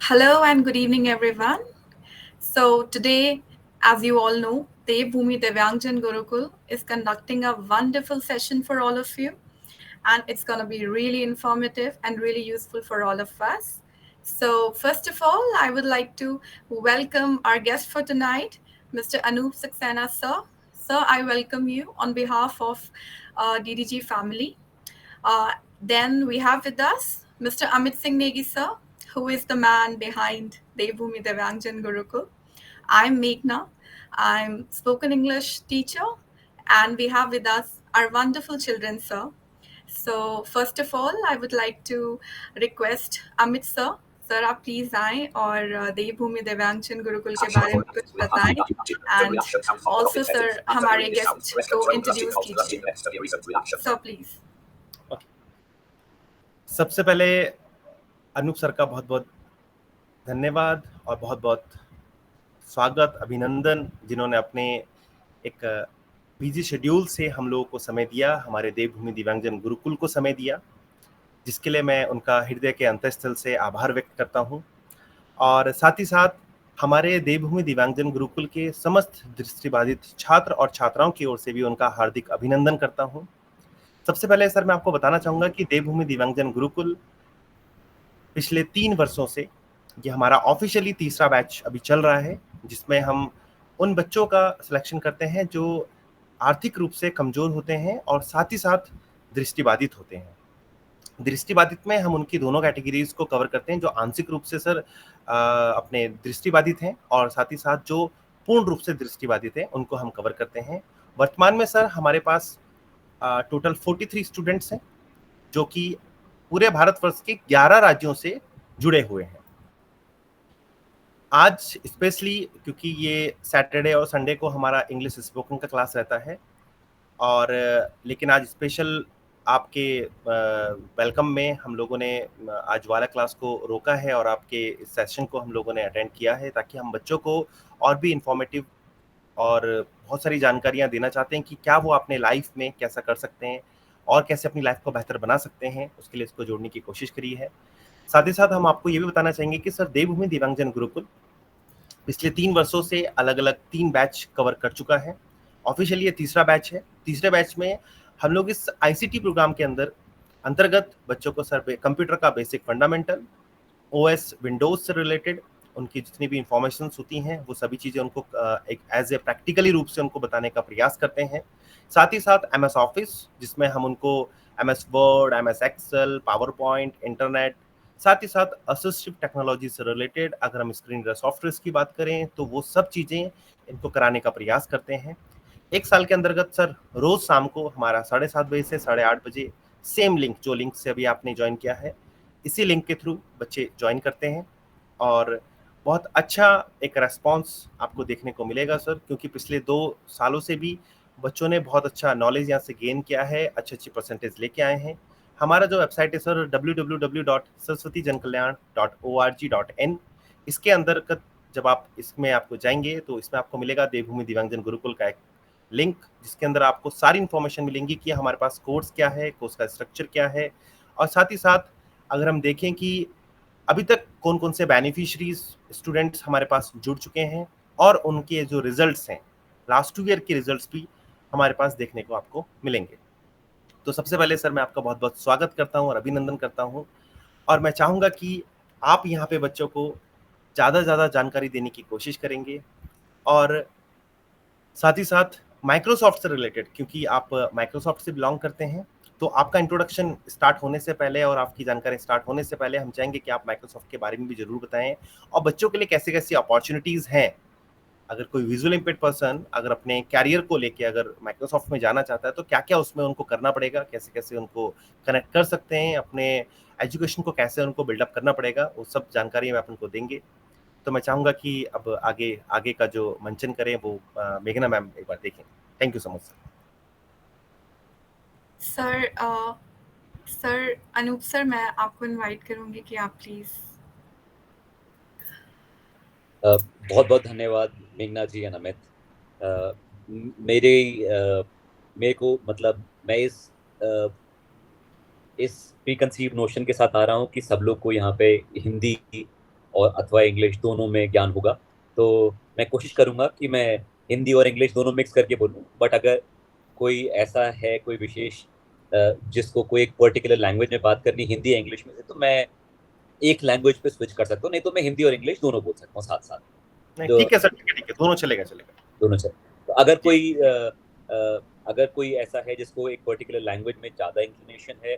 Hello and good evening, everyone. So, today, as you all know, Devbhoomi Divyangjan Gurukul is conducting a wonderful session for all of you, and it's going to be really informative and really useful for all of us. So, first of all, I would like to welcome our guest for tonight, Mr. Anup Saxena, sir. Sir, I welcome you on behalf of DDG family. Then we have with us Mr. Amit Singh Negi sir, who is the man behind Devbhoomi Divyangjan Gurukul. I'm Meghna. I'm spoken English teacher, and we have with us our wonderful children, sir. So first of all, I would like to request Amit sir, sir आप please आएं और देवभूमि दिव्यांगजन गुरुकुल के बारे में कुछ बताएं and also sir हमारे गेस्ट को इंट्रोड्यूस कीजिए सर प्लीज सबसे पहले अनूप सर का बहुत बहुत धन्यवाद और बहुत बहुत स्वागत अभिनंदन, जिन्होंने अपने एक बिजी शेड्यूल से हम लोगों को समय दिया, हमारे देवभूमि दिव्यांगजन गुरुकुल को समय दिया, जिसके लिए मैं उनका हृदय के अंतःस्थल से आभार व्यक्त करता हूं। और साथ ही साथ हमारे देवभूमि दिव्यांगजन गुरुकुल के समस्त दृष्टिबाधित छात्र और छात्राओं की ओर से भी उनका हार्दिक अभिनंदन करता हूं। सबसे पहले सर मैं आपको बताना चाहूँगा कि देवभूमि दिव्यांगजन गुरुकुल पिछले 3 वर्षों से ये हमारा ऑफिशियली तीसरा बैच अभी चल रहा है, जिसमें हम उन बच्चों का सिलेक्शन करते हैं जो आर्थिक रूप से कमजोर होते हैं और साथ ही साथ दृष्टिबाधित होते हैं। दृष्टिबाधित में हम उनकी दोनों कैटेगरीज को कवर करते हैं, जो आंशिक रूप से सर अपने दृष्टिबाधित हैं और साथ ही साथ जो पूर्ण रूप से दृष्टिबाधित हैं उनको हम कवर करते हैं। वर्तमान में सर हमारे पास टोटल 43 स्टूडेंट्स हैं जो कि पूरे भारतवर्ष के 11 राज्यों से जुड़े हुए हैं। आज स्पेशली क्योंकि ये सैटरडे और संडे को हमारा इंग्लिश स्पोकन का क्लास रहता है, और लेकिन आज स्पेशल आपके वेलकम में हम लोगों ने आज वाला क्लास को रोका है और आपके इस सेशन को हम लोगों ने अटेंड किया है, ताकि हम बच्चों को और भी इंफॉर्मेटिव और बहुत सारी जानकारियां देना चाहते हैं कि क्या वो अपने लाइफ में कैसा कर सकते हैं और कैसे अपनी लाइफ को बेहतर बना सकते हैं। उसके लिए इसको जोड़ने की कोशिश करी है। साथ ही साथ हम आपको ये भी बताना चाहेंगे कि सर देवभूमि दिव्यांगजन गुरुकुल पिछले 3 वर्षों से अलग अलग 3 बैच कवर कर चुका है। ऑफिशियली ये तीसरा बैच है। तीसरे बैच में हम लोग इस आईसीटी प्रोग्राम के अंतर्गत बच्चों को सर कंप्यूटर का बेसिक फंडामेंटल, ओएस विंडोज से रिलेटेड उनकी जितनी भी इंफॉर्मेशन होती हैं वो सभी चीज़ें उनको एक एज ए प्रैक्टिकली रूप से उनको बताने का प्रयास करते हैं। साथ ही साथ एमएस ऑफिस, जिसमें हम उनको MS Word, MS Excel, PowerPoint, internet, साथ ही साथ असिस्टिव टेक्नोलॉजी से रिलेटेड अगर हम स्क्रीन रीडर सॉफ्टवेयर की बात करें तो वो सब चीज़ें इनको कराने का प्रयास करते हैं। 1 साल के अंतर्गत सर रोज शाम को हमारा 7:30 बजे से 8:30 बजे सेम लिंक, जो लिंक से अभी आपने ज्वाइन किया है, इसी लिंक के थ्रू बच्चे ज्वाइन करते हैं और बहुत अच्छा एक रेस्पॉन्स आपको देखने को मिलेगा सर, क्योंकि पिछले 2 सालों से भी बच्चों ने बहुत अच्छा नॉलेज यहाँ से गेन किया है, अच्छी परसेंटेज लेके आए हैं। हमारा जो वेबसाइट है सर www.saraswatijankalyan.org.in, इसके अंतर्गत जब आप इसमें आपको जाएंगे तो इसमें आपको मिलेगा देवभूमि दिव्यांगजन गुरुकुल का एक लिंक, जिसके अंदर आपको सारी इन्फॉर्मेशन मिलेंगी कि हमारे पास कोर्स क्या है, कोर्स का स्ट्रक्चर क्या है, और साथ ही साथ अगर हम देखें कि अभी तक कौन कौन से बेनिफिशरीज स्टूडेंट्स हमारे पास जुड़ चुके हैं और उनके जो रिजल्ट्स हैं, लास्ट 2 ईयर के रिजल्ट्स भी हमारे पास देखने को आपको मिलेंगे। तो सबसे पहले सर मैं आपका बहुत बहुत स्वागत करता हूं और अभिनंदन करता हूं, और मैं चाहूँगा कि आप यहाँ पे बच्चों को ज़्यादा से ज़्यादा जानकारी देने की कोशिश करेंगे, और साथ ही साथ माइक्रोसॉफ्ट से रिलेटेड, क्योंकि आप माइक्रोसॉफ्ट से बिलोंग करते हैं, तो आपका इंट्रोडक्शन स्टार्ट होने से पहले और आपकी जानकारी स्टार्ट होने से पहले हम चाहेंगे कि आप माइक्रोसॉफ्ट के बारे में भी जरूर बताएं, और बच्चों के लिए कैसे कैसी अपॉर्चुनिटीज़ हैं। अगर कोई विजुअल इम्पेयर्ड पर्सन अगर अपने कैरियर को लेके अगर माइक्रोसॉफ्ट में जाना चाहता है तो क्या क्या उसमें उनको करना पड़ेगा, कैसे कैसे उनको कनेक्ट कर सकते हैं, अपने एजुकेशन को कैसे उनको बिल्डअप करना पड़ेगा, वो सब जानकारी में आप उनको देंगे। तो मैं चाहूँगा कि अब आगे का जो मंचन करें वो मेघना मैम एक बार देखें। Thank you so much sir. Sir Anup sir, मैं आपको इनवाइट करूंगी कि आप प्लीज। बहुत बहुत धन्यवाद मेघना जी और अमित। मेरे को मतलब मैं इस प्रीकंसीव नोशन के साथ आ रहा हूँ कि सब लोग को यहाँ पे हिंदी और अथवा इंग्लिश दोनों में ज्ञान होगा। तो मैं कोशिश करूँगा कि मैं हिंदी और इंग्लिश दोनों मिक्स करके बोलूँ, बट अगर कोई ऐसा है, कोई विशेष जिसको कोई एक पर्टिकुलर लैंग्वेज में बात करनी हिंदी या इंग्लिश में से, तो मैं एक लैंग्वेज पे स्विच कर सकता हूँ, नहीं तो मैं हिंदी और इंग्लिश दोनों बोल सकता हूँ साथ साथ। नहीं, तो ठीक है सर, ठीक है, दोनों चलेगा। दोनों चले। तो अगर कोई ऐसा है जिसको एक पर्टिकुलर लैंग्वेज में ज़्यादा इंक्लिनेशन है,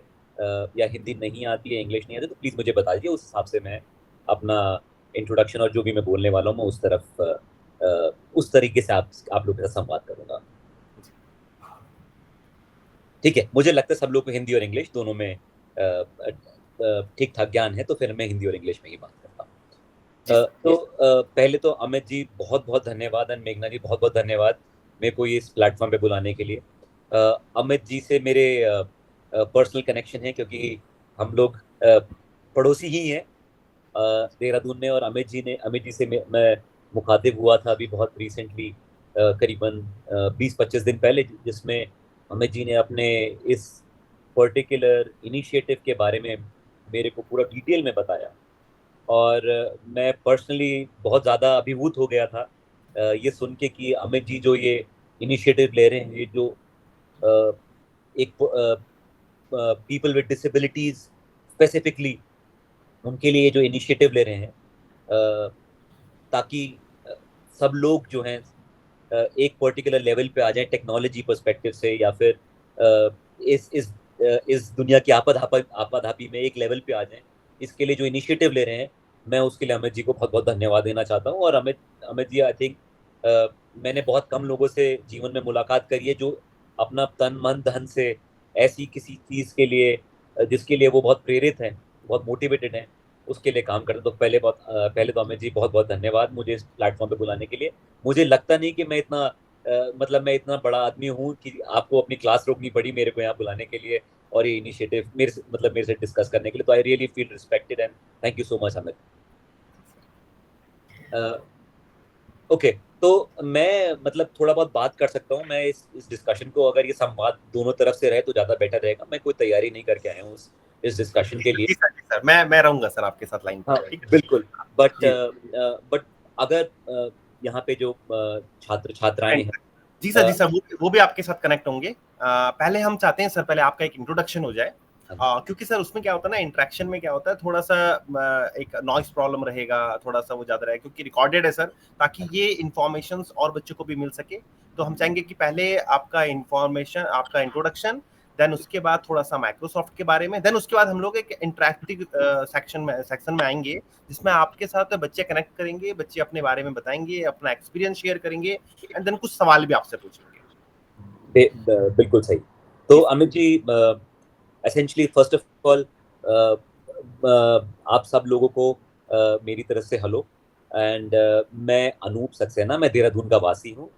या हिंदी नहीं आती है, इंग्लिश नहीं आती, तो प्लीज़ मुझे बता दीजिए, उस हिसाब से मैं अपना इंट्रोडक्शन और जो भी मैं बोलने वाला हूँ मैं उस तरफ उस तरीके से आप लोगों के साथ संवाद करूँगा। ठीक है, मुझे लगता है सब लोग को हिंदी और इंग्लिश दोनों में ठीक ठाक ज्ञान है, तो फिर मैं हिंदी और इंग्लिश में ही बात करता हूँ। तो पहले तो अमित जी बहुत बहुत धन्यवाद, एंड मेघना जी बहुत बहुत धन्यवाद मेरे को इस प्लेटफॉर्म पे बुलाने के लिए। अमित जी से मेरे पर्सनल कनेक्शन है, क्योंकि हम लोग पड़ोसी ही हैं देहरादून में, और अमित जी से मैं मुखातिब हुआ था अभी बहुत रिसेंटली, करीबन 20-25 दिन पहले, जिसमें अमित जी ने अपने इस पर्टिकुलर इनिशिएटिव के बारे में मेरे को पूरा डिटेल में बताया, और मैं पर्सनली बहुत ज़्यादा अभिभूत हो गया था ये सुन के कि अमित जी जो ये इनिशिएटिव ले रहे हैं, ये जो एक पीपल विद डिसेबिलिटीज स्पेसिफिकली उनके लिए जो इनिशिएटिव ले रहे हैं, ताकि सब लोग जो हैं एक पर्टिकुलर लेवल पे आ जाए टेक्नोलॉजी पर्सपेक्टिव से, या फिर इस दुनिया की आपाधापी में एक लेवल पे आ जाए, इसके लिए जो इनिशिएटिव ले रहे हैं, मैं उसके लिए अमित जी को बहुत बहुत धन्यवाद देना चाहता हूँ। और अमित जी, आई थिंक मैंने बहुत कम लोगों से जीवन में मुलाकात करी है जो अपना तन मन धन से ऐसी किसी चीज़ के लिए जिसके लिए वो बहुत प्रेरित हैं, बहुत मोटिवेटेड हैं, उसके लिए काम करते। तो पहले तो अमित जी बहुत बहुत धन्यवाद मुझे इस प्लेटफॉर्म पे बुलाने के लिए। मुझे लगता नहीं कि मैं इतना बड़ा आदमी हूँ कि आपको अपनी क्लास रोकनी पड़ी मेरे को यहाँ बुलाने के लिए, और ये इनिशिएटिव मेरे से डिस्कस करने के लिए। तो I really feel respected, and thank you so much Amit. Okay, तो मैं थोड़ा बहुत बात कर सकता हूँ। मैं इस डिस्कशन को, अगर ये संवाद दोनों तरफ से रहे तो ज़्यादा बेटर रहेगा। मैं कोई तैयारी नहीं करके आया हूँ इस डिस्कशन के लिए। जी सर, मैं रहूंगा सर आपके साथ लाइन हाँ, बिल्कुल। बट अगर यहाँ पे जो छात्र छात्राएं हैं, जी सर, वो भी आपके साथ कनेक्ट होंगे। पहले हम चाहते हैं सर, पहले आपका एक इंट्रोडक्शन हो जाए, क्योंकि सर उसमें क्या होता है ना, इंटरेक्शन में क्या होता है, थोड़ा सा एक नॉइस प्रॉब्लम रहेगा, थोड़ा सा वो ज्यादा रहेगा, क्योंकि रिकॉर्डेड है सर, ताकि ये इन्फॉर्मेशन और बच्चों को भी मिल सके। तो हम चाहेंगे कि पहले आपका इंट्रोडक्शन, देन उसके बाद थोड़ा सा माइक्रोसॉफ्ट के बारे में, देन उसके बाद हम लोग एक इंटरेक्टिव सेक्शन में आएंगे, जिसमें आपके साथ बच्चे कनेक्ट करेंगे, बच्चे अपने बारे में बताएंगे, अपना एक्सपीरियंस शेयर करेंगे, एंड देन कुछ सवाल भी आपसे पूछेंगे। बिल्कुल सही। तो Amit ji, essentially first of all आप सब लोगों को मेरी तरफ से हेलो, एंड मैं अनूप सक्सेना, मैं देहरादून का वासी हूँ।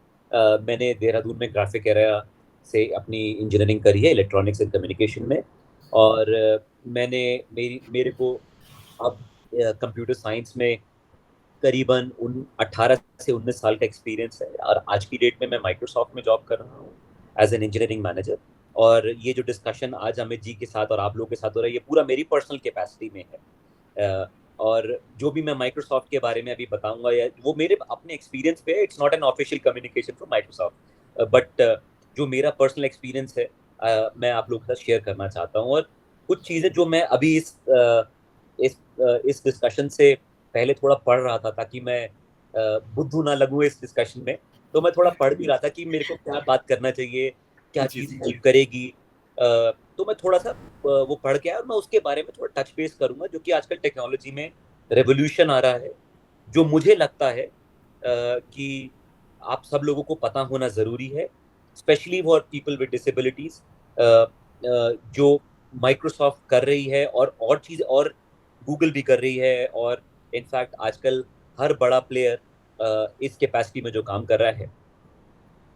मैंने देहरादून में ग्राफिक एरिया से अपनी इंजीनियरिंग करी है, इलेक्ट्रॉनिक्स एंड कम्युनिकेशन में, और मेरे को अब कंप्यूटर साइंस में करीबन 18 से 19 साल का एक्सपीरियंस है, और आज की डेट में मैं माइक्रोसॉफ्ट में जॉब कर रहा हूँ एज एन इंजीनियरिंग मैनेजर। और ये जो डिस्कशन आज अमित जी के साथ और आप लोगों के साथ हो रहा है, ये पूरा मेरी पर्सनल कैपेसिटी में है, और जो भी मैं माइक्रोसॉफ्ट के बारे में अभी बताऊंगा, या वो मेरे अपने एक्सपीरियंस पे, it's not an official communication from Microsoft, but जो मेरा पर्सनल एक्सपीरियंस है मैं आप लोगों के साथ शेयर करना चाहता हूँ। और कुछ चीज़ें जो मैं अभी इस डिस्कशन से पहले थोड़ा पढ़ रहा था, ताकि मैं बुद्धू ना लगूं इस डिस्कशन में, तो मैं थोड़ा पढ़ भी रहा था कि मेरे को क्या बात करना चाहिए, क्या चीज़ हेल्प करेगी। तो मैं थोड़ा सा वो पढ़ के आया, और मैं उसके बारे में थोड़ा टच बेस करूंगा, जो कि आजकल टेक्नोलॉजी में रेवोल्यूशन आ रहा है, जो मुझे लगता है कि आप सब लोगों को पता होना ज़रूरी है, specially for people with disabilities, जो माइक्रोसॉफ्ट कर रही है, और चीज़, और गूगल भी कर रही है, और इनफैक्ट आजकल हर बड़ा प्लेयर इस कैपेसिटी में जो काम कर रहा है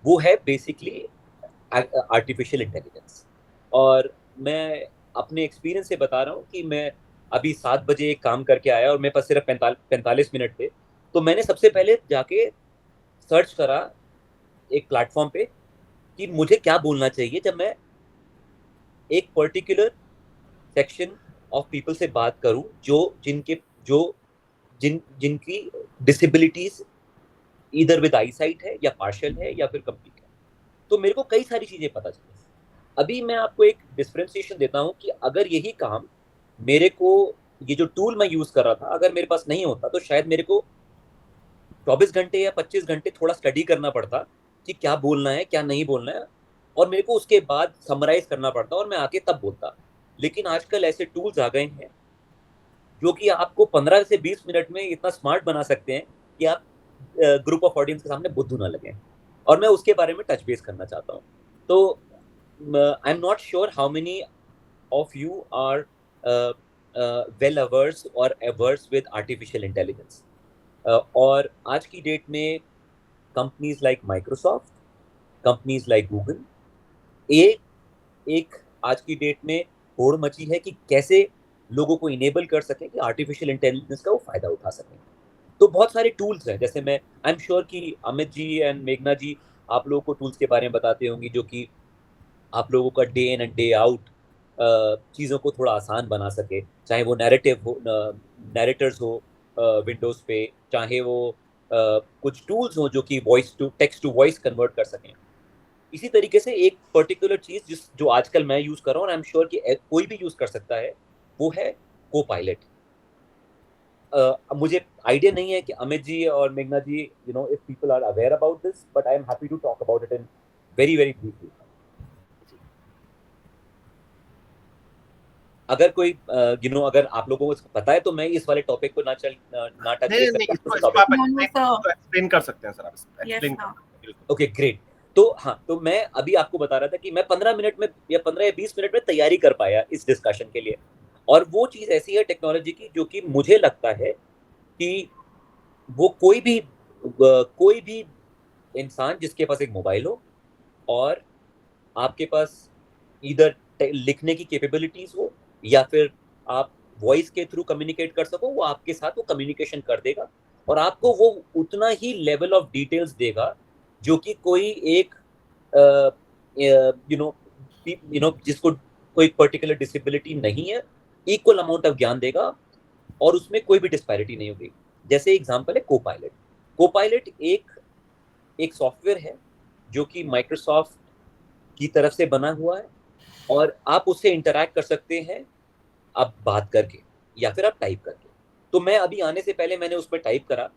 वो है बेसिकली आर्टिफिशियल इंटेलिजेंस। और मैं अपने एक्सपीरियंस से बता रहा हूँ कि मैं अभी 7 बजे एक काम करके आया, और मेरे पास सिर्फ 45 मिनट थे। तो मैंने सबसे पहले जाके सर्च करा एक प्लेटफॉर्म पे कि मुझे क्या बोलना चाहिए जब मैं एक पर्टिकुलर सेक्शन ऑफ पीपल से बात करूं, जो जिनकी डिसेबिलिटीज इधर विद आईसाइट है या पार्शियल है या फिर कंप्लीट है। तो मेरे को कई सारी चीजें पता चली। अभी मैं आपको एक डिफरेंशिएशन देता हूँ कि अगर यही काम मेरे को, ये जो टूल मैं यूज कर रहा था, अगर मेरे पास नहीं होता तो शायद मेरे को 24 घंटे या 25 घंटे थोड़ा स्टडी करना पड़ता कि क्या बोलना है क्या नहीं बोलना है, और मेरे को उसके बाद समराइज करना पड़ता और मैं आके तब बोलता। लेकिन आजकल ऐसे टूल्स आ गए हैं जो कि आपको 15 से 20 मिनट में इतना स्मार्ट बना सकते हैं कि आप ग्रुप ऑफ ऑडियंस के सामने बुद्धू ना लगे। और मैं उसके बारे में टच बेस करना चाहता हूँ। तो I am not sure how many of you are well hours और अवर्स विद आर्टिफिशियल इंटेलिजेंस। और आज की डेट में companies like Microsoft, companies like Google, एक आज की डेट में होड़ मची है कि कैसे लोगों को इनेबल कर सकें कि आर्टिफिशियल इंटेलिजेंस का वो फायदा उठा सकें। तो बहुत सारे टूल्स हैं, जैसे मैं आई एम श्योर कि अमित जी एंड मेघना जी आप लोगों को टूल्स के बारे में बताते होंगे जो कि आप लोगों का day in and day out चीज़ों को थोड़ा आसान बना सके, चाहे वो नैरेटिव हो, नैरेटर्स हो विंडोज़ पे, चाहे वो कुछ टूल्स हो जो कि voice to text to voice convert कर सकें। इसी तरीके से एक पर्टिकुलर चीज़ जो आजकल मैं यूज़ कर रहा हूँ और आई एम श्योर कि कोई भी यूज़ कर सकता है, वो है को पायलट। मुझे आइडिया नहीं है कि अमित जी और मेघना ji you know if people are aware about this, but I am happy to talk about it in very very briefly. अगर कोई अगर आप लोगों को पता है तो मैं इस वाले टॉपिक को ना टच एक्सप्लेन कर सकते हैं सर, आप एक्सप्लेन कर सकते हैं। Okay great. तो हाँ, तो मैं अभी आपको बता रहा था कि मैं 15 मिनट में या 15 या 20 मिनट में तैयारी कर पाया इस डिस्कशन के लिए। और वो चीज़ ऐसी है टेक्नोलॉजी की जो कि मुझे लगता है कि वो कोई भी इंसान जिसके पास एक मोबाइल हो और आपके पास इधर लिखने की कैपेबिलिटीज हो या फिर आप वॉइस के थ्रू कम्युनिकेट कर सको, वो आपके साथ वो कम्युनिकेशन कर देगा और आपको वो उतना ही लेवल ऑफ डिटेल्स देगा जो कि कोई एक जिसको कोई पर्टिकुलर डिसेबिलिटी नहीं है, इक्वल अमाउंट ऑफ ज्ञान देगा और उसमें कोई भी डिस्पैरिटी नहीं होगी। जैसे एग्जांपल है कोपायलट। कोपायलट एक सॉफ्टवेयर है जो कि माइक्रोसॉफ्ट की तरफ से बना हुआ है और आप उससे इंटरैक्ट कर सकते हैं आप बात करके या फिर आप टाइप करके। तो मैं अभी आने से पहले मैंने उस पर टाइप करा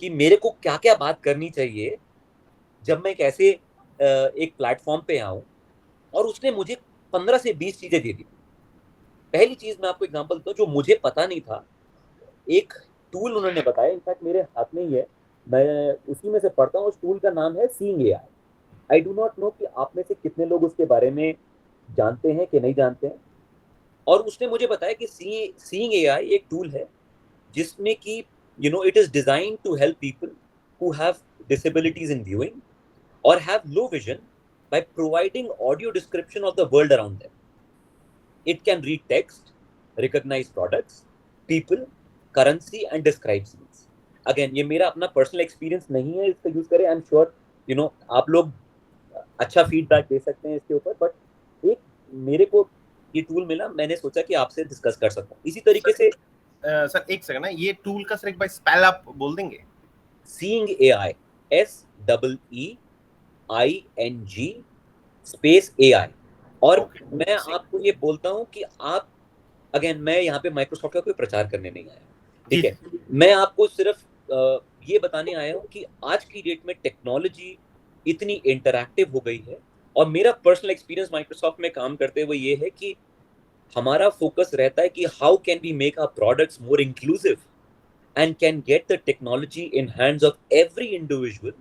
कि मेरे को क्या क्या बात करनी चाहिए जब मैं एक ऐसे एक प्लेटफॉर्म पे आऊं, और उसने मुझे 15 से 20 चीजें दे दी। पहली चीज मैं आपको एग्जांपल देता हूं जो मुझे पता नहीं था, एक टूल उन्होंने बताया, इनफैक्ट मेरे हाथ में ही है, मैं उसी में से पढ़ता हूँ। उस टूल का नाम है seeing AI. I do not know कि आप में से कितने लोग उसके बारे में जानते हैं कि नहीं जानते हैं। और उसने मुझे बताया कि सीइंग एआई एक टूल है जिसमें कि it is designed to help people who have disabilities in viewing or have low vision by providing audio description of the world around them. It can read text, recognize products, people, currency and describe scenes. Again, ये मेरा अपना personal experience नहीं है इसका use करें। आई am sure आप लोग अच्छा फीडबैक दे सकते हैं इसके ऊपर, बट एक मेरे को ये टूल मिला, मैंने सोचा कि आपसे डिस्कस कर सकूं। इसी तरीके से सर एक सेकंड ना, ये टूल का सर एक बार स्पेल आप बोल देंगे? Seeing AI, SEEING space AI। और मैं आपको ये बोलता हूं कि आप, अगेन मैं यहाँ पे माइक्रोसॉफ्ट का कोई प्रचार करने नहीं आया, ठीक है। मैं आपको सिर्फ ये बताने आया हूँ कि आज की डेट में टेक्नोलॉजी इतनी इंटरैक्टिव हो गई है। और मेरा पर्सनल एक्सपीरियंस माइक्रोसॉफ्ट में काम करते हुए ये है कि हमारा फोकस रहता है कि how can we make our products more inclusive and can get the technology in hands of every individual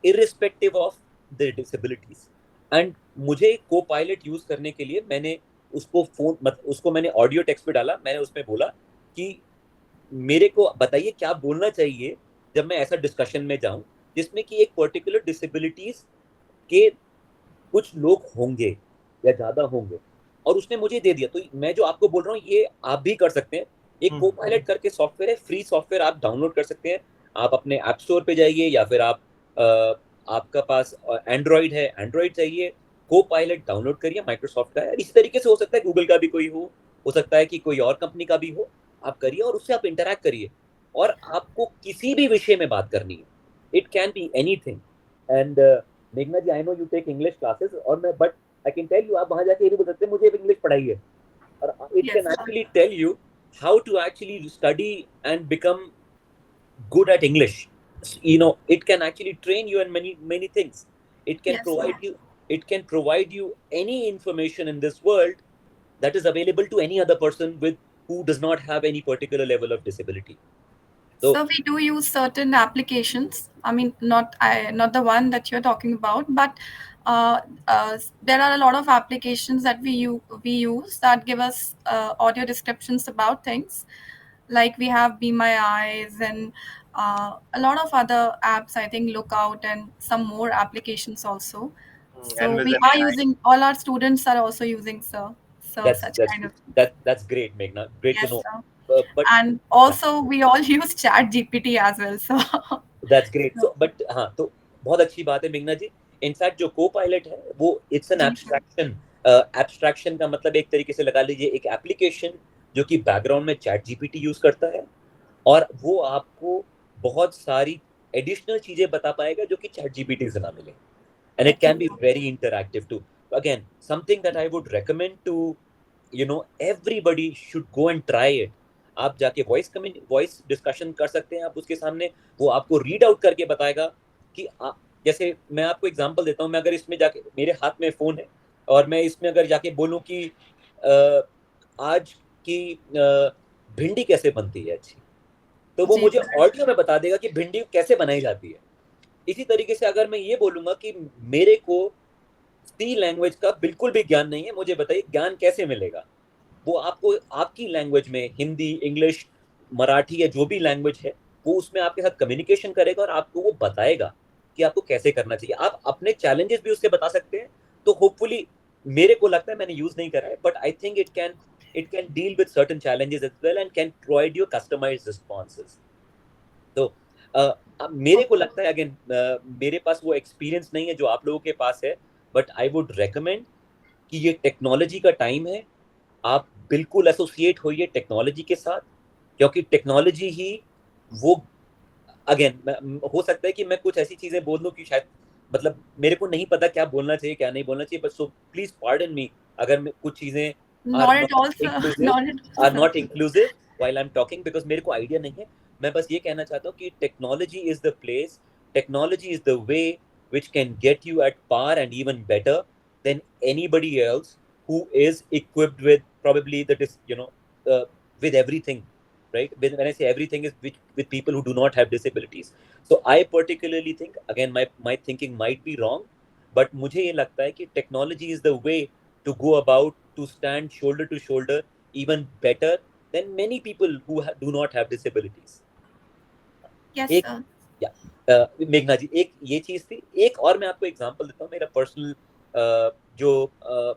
irrespective of their disabilities. And मुझे co-pilot यूज करने के लिए मैंने उसको मैंने ऑडियो टेक्स्ट पे डाला। मैंने उसमें बोला कि मेरे को बताइए क्या बोलना चाहिए जब मैं ऐसा डिस्कशन में जाऊं जिसमें कि एक पर्टिकुलर डिसेबिलिटीज के कुछ लोग होंगे या ज्यादा होंगे, और उसने मुझे दे दिया। तो मैं जो आपको बोल रहा हूँ ये आप भी कर सकते हैं। एक कोपायलट करके सॉफ्टवेयर है, फ्री सॉफ्टवेयर, आप डाउनलोड कर सकते हैं। आप अपने ऐप स्टोर पे जाइए या फिर आप आपका पास एंड्रॉइड है, एंड्रॉइड चाहिए, कोपायलट डाउनलोड करिए, माइक्रोसॉफ्ट का है। इसी तरीके से हो सकता है गूगल का भी कोई हो सकता है कि कोई और कंपनी का भी हो, आप करिए और उससे आप इंटरैक्ट करिए। और आपको किसी भी विषय में बात करनी है, it can be anything. And मेघना ji, I know you take English classes, और मैं but I can tell you, आप वहां जाके ये नहीं बोल सकते मुझे इंग्लिश पढ़ाई है, और it Yes, can sir. Actually tell you how to actually study and become good at English. You know, it can actually train you in many things. It can Yes, provide sir. you, it can provide you any information in this world that is available to any other person with who does not have any particular level of disability. So So we do use certain applications. I mean, not the one that you're talking about, but there are a lot of applications that we use that give us audio descriptions about things. Like we have Be My Eyes and a lot of other apps. I think Lookout and some more applications also. So we Envision are AI. using. All our students are also using so that's such that's kind of. that's great, Meghna. Great to Yes, know. sir. But And also we all use Chat GPT as well. So, that's great. so so but हाँ, तो बहुत अच्छी बात है मेघना जी। In fact जो को pilot है वो इट्स एन जी सर। एब्स्ट्रैक्शन। एब्स्ट्रैक्शन का मतलब एक तरीके से लगा लीजिए एक एप्लीकेशन जो कि बैकग्राउंड में चैट जीपीटी यूज करता है, और वो आपको बहुत सारी एडिशनल चीजें बता पाएगा जो कि चैट जीपीटी से ना मिले, and it Okay. Can be very interactive too. Again something that I would recommend to everybody should go and try it. आप जाके वॉइस डिस्कशन कर सकते हैं आप उसके सामने, वो आपको रीड आउट करके बताएगा कि जैसे मैं आपको एग्जांपल देता हूँ, मैं अगर इसमें जाके, मेरे हाथ में फोन है और मैं इसमें अगर जाके बोलूँ कि आज की भिंडी कैसे बनती है अच्छी, तो वो जी मुझे सर। ऑडियो में बता देगा कि भिंडी कैसे बनाई जाती है। इसी तरीके से अगर मैं ये बोलूंगा कि मेरे को सी लैंग्वेज का बिल्कुल भी ज्ञान नहीं है, मुझे बताइए ज्ञान कैसे मिलेगा, वो आपको आपकी लैंग्वेज में, हिंदी, इंग्लिश, मराठी या जो भी लैंग्वेज है, वो उसमें आपके साथ कम्युनिकेशन करेगा और आपको वो बताएगा कि आपको कैसे करना चाहिए। आप अपने चैलेंजेस भी उससे बता सकते हैं। तो होपफुली, मेरे को लगता है, मैंने यूज नहीं करा है, but I think it can deal with certain challenges as well and can provide you customised responses. तो अब मेरे को लगता है, अगेन मेरे पास वो एक्सपीरियंस नहीं है जो आप लोगों के पास है, बट आई वुड रेकमेंड कि ये टेक्नोलॉजी का टाइम है, आप बिल्कुल एसोसिएट होइए टेक्नोलॉजी के साथ, क्योंकि टेक्नोलॉजी ही वो, अगेन हो सकता है कि मैं कुछ ऐसी चीजें बोल दूं कि शायद, मतलब मेरे को नहीं पता क्या बोलना चाहिए क्या नहीं बोलना चाहिए, but so please pardon me अगर कुछ चीजें are Not at all, not sir. Inclusive, Not at all, sir. While I am talking, because मेरे को आइडिया नहीं है। मैं बस ये कहना चाहता हूँ कि technology is the place, technology is the way which can get you at par and even better than anybody else who is equipped with probably with everything, right? When I say everything is with people who do not have disabilities. So I particularly think, again, my thinking might be wrong, but मुझे ये लगता है कि technology is the way to go about to stand shoulder to shoulder even better than many people who do not have disabilities. Yes, एक sir. मेघना जी, एक ये चीज थी, एक और मैं आपको एग्जांपल देता हूँ, मेरा पर्सनल जो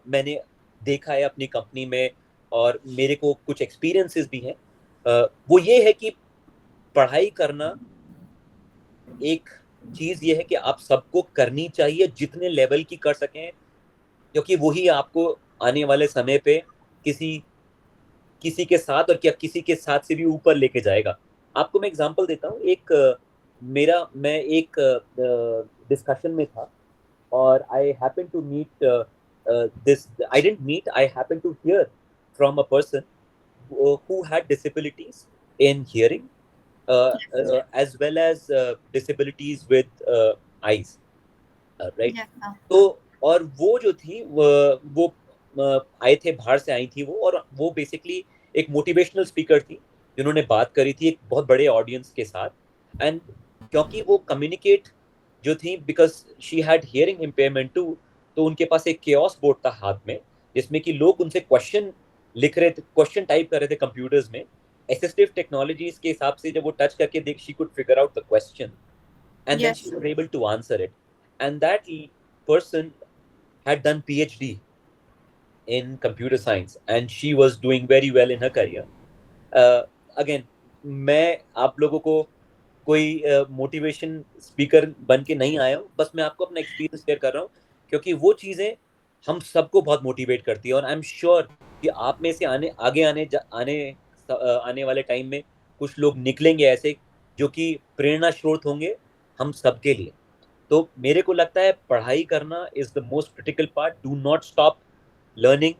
मैंने देखा है अपनी कंपनी में, और मेरे को कुछ एक्सपीरियंसेस भी हैं, वो ये है कि पढ़ाई करना एक चीज ये है कि आप सबको करनी चाहिए, जितने लेवल की कर सकें, क्योंकि वही आपको आने वाले समय पे किसी के साथ, और क्या किसी के साथ से भी ऊपर लेके जाएगा। आपको मैं एग्जांपल देता हूँ, मैं एक डिस्कशन में था, और I happen to meet I didn't meet, I happen to hear from a person who had disabilities in hearing, as well as disabilities with eyes, right? Yes, sir. तो और वो जो थी वो आए थे, बाहर से आई थी वो, और वो बेसिकली एक मोटिवेशनल स्पीकर थी जिन्होंने बात करी थी एक बहुत बड़े ऑडियंस के साथ। एंड क्योंकि वो कम्युनिकेट जो थी, because she had hearing impairment too, तो उनके पास एक केओस बोर्ड था हाथ में, जिसमें कि लोग उनसे क्वेश्चन लिख रहे थे, क्वेश्चन टाइप कर रहे थे कंप्यूटर्स में। असिस्टिव टेक्नोलॉजीज के हिसाब से जब वो टच करके देख, she could figure out the question and then Yes. she was able to answer it. And that person had done PhD in computer science and she was doing very well in her career. Again, मैं आप लोगों को कोई motivation speaker बन के नहीं आया हूँ, बस मैं आपको अपना एक्सपीरियंस शेयर कर रहा हूँ, क्योंकि वो चीज़ें हम सबको बहुत मोटिवेट करती है, और आई एम श्योर कि आप में से आने वाले टाइम में कुछ लोग निकलेंगे ऐसे जो कि प्रेरणा स्रोत होंगे हम सबके लिए। तो मेरे को लगता है पढ़ाई करना is the most critical part. Do not stop learning,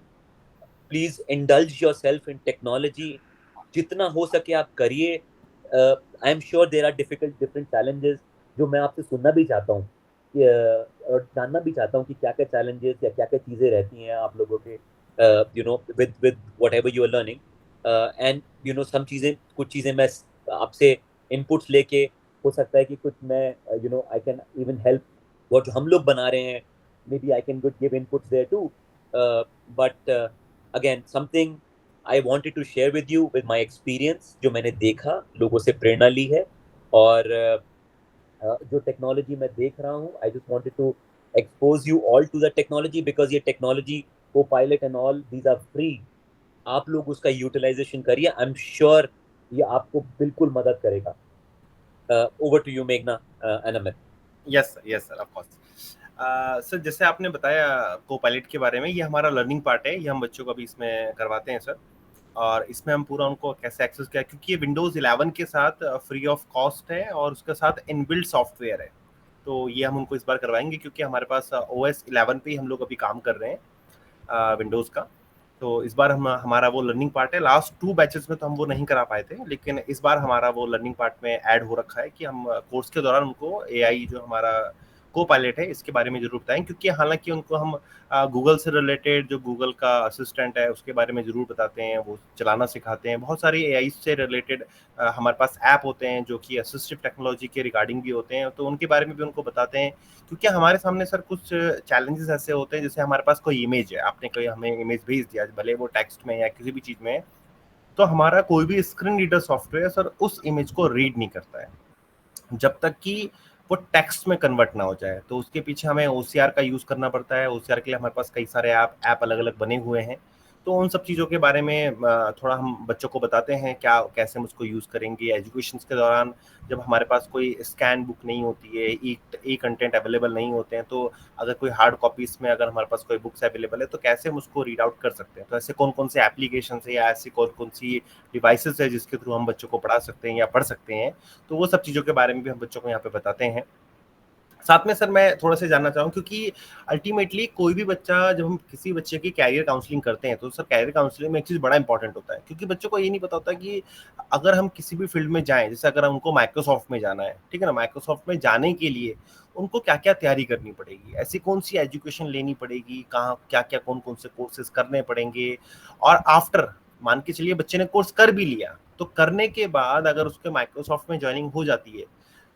please indulge yourself in technology, जितना हो सके आप करिए। I am sure there are different challenges जो मैं आपसे सुनना भी चाहता हूँ और जानना भी चाहता हूँ कि क्या क्या चैलेंजेस या क्या क्या चीज़ें रहती हैं आप लोगों के you know with whatever you are learning. And you know some चीज़ें, कुछ चीज़ें मैं आपसे इनपुट्स लेके, हो सकता है कि कुछ मैं you know I can even help वो जो हम लोग बना रहे हैं, maybe I can give inputs there too. But again something I wanted to share with you with my experience, जो मैंने देखा, लोगों से प्रेरणा ली है। और जो टेक्नोलॉजी मैं देख रहा हूँ, I just wanted to expose you all to the technology, because ये technology Copilot and all these are free. आप लोग उसका यूटिलाइजेशन करिए, आई एम श्योर ये आपको बिल्कुल मदद करेगा। ओवर टू यू मेघना and Amit. Yes sir, of course. Sir जैसे आपने बताया कोपायलट के बारे में, ये हमारा लर्निंग पार्ट है, ये हम बच्चों को भी इसमें करवाते हैं सर। और इसमें हम पूरा उनको कैसे एक्सेस किया, क्योंकि ये विंडोज़ 11 के साथ फ्री ऑफ कॉस्ट है और उसके साथ इनबिल्ट सॉफ्टवेयर है। तो ये हम उनको इस बार करवाएंगे, क्योंकि हमारे पास OS 11 पे ही हम लोग अभी काम कर रहे हैं विंडोज़ का। तो इस बार हमारा वो लर्निंग पार्ट है। लास्ट 2 बैचेस में तो हम वो नहीं करा पाए थे, लेकिन इस बार हमारा वो लर्निंग पार्ट में ऐड हो रखा है कि हम कोर्स के दौरान उनको AI जो हमारा Copilot है इसके बारे में जरूर बताएं, क्योंकि हालांकि उनको हम गूगल से रिलेटेड जो गूगल का असिस्टेंट है उसके बारे में जरूर बताते हैं, वो चलाना सिखाते हैं। बहुत सारी AI से रिलेटेड हमारे पास ऐप होते हैं जो कि असिस्टिव टेक्नोलॉजी के रिगार्डिंग भी होते हैं, तो उनके बारे में भी उनको बताते हैं। क्योंकि हमारे सामने सर कुछ चैलेंजेस ऐसे होते हैं, जैसे हमारे पास कोई इमेज है, आपने कोई हमें इमेज भेज दिया, भले वो टेक्स्ट में या किसी भी चीज़ में है, तो हमारा कोई भी स्क्रीन रीडर सॉफ्टवेयर सर उस इमेज को रीड नहीं करता है जब तक कि वो टेक्स्ट में कन्वर्ट ना हो जाए। तो उसके पीछे हमें OCR का यूज़ करना पड़ता है। OCR के लिए हमारे पास कई सारे ऐप अलग अलग बने हुए हैं। तो उन सब चीज़ों के बारे में थोड़ा हम बच्चों को बताते हैं क्या कैसे हम उसको यूज़ करेंगे। एजुकेशन के दौरान जब हमारे पास कोई स्कैन बुक नहीं होती है, ई कंटेंट अवेलेबल नहीं होते हैं, तो अगर कोई हार्ड कॉपीज़ में अगर हमारे पास कोई बुक्स अवेलेबल है, तो कैसे हम उसको रीड आउट कर सकते हैं। तो ऐसे कौन कौन से एप्लीकेशन है या ऐसी कौन कौन सी डिवाइसेस है जिसके थ्रू हम बच्चों को पढ़ा सकते हैं या पढ़ सकते हैं, तो वो सब चीज़ों के बारे में भी हम बच्चों को यहाँ पे बताते हैं। साथ में सर मैं थोड़ा सा जानना चाहूँ, क्योंकि अल्टीमेटली कोई भी बच्चा, जब हम किसी बच्चे की कैरियर काउंसलिंग करते हैं, तो सर कैरियर काउंसलिंग में एक चीज़ बड़ा इंपॉर्टेंट होता है, क्योंकि बच्चों को ये नहीं पता होता कि अगर हम किसी भी फील्ड में जाएं, जैसे अगर उनको माइक्रोसॉफ्ट में जाना है, ठीक है ना, माइक्रोसॉफ्ट में जाने के लिए उनको क्या क्या तैयारी करनी पड़ेगी, ऐसी कौन सी एजुकेशन लेनी पड़ेगी, कहाँ क्या क्या कौन कौन से कोर्सेज करने पड़ेंगे। और आफ्टर मान के चलिए बच्चे ने कोर्स कर भी लिया, तो करने के बाद अगर उसके माइक्रोसॉफ्ट में ज्वाइनिंग हो जाती है,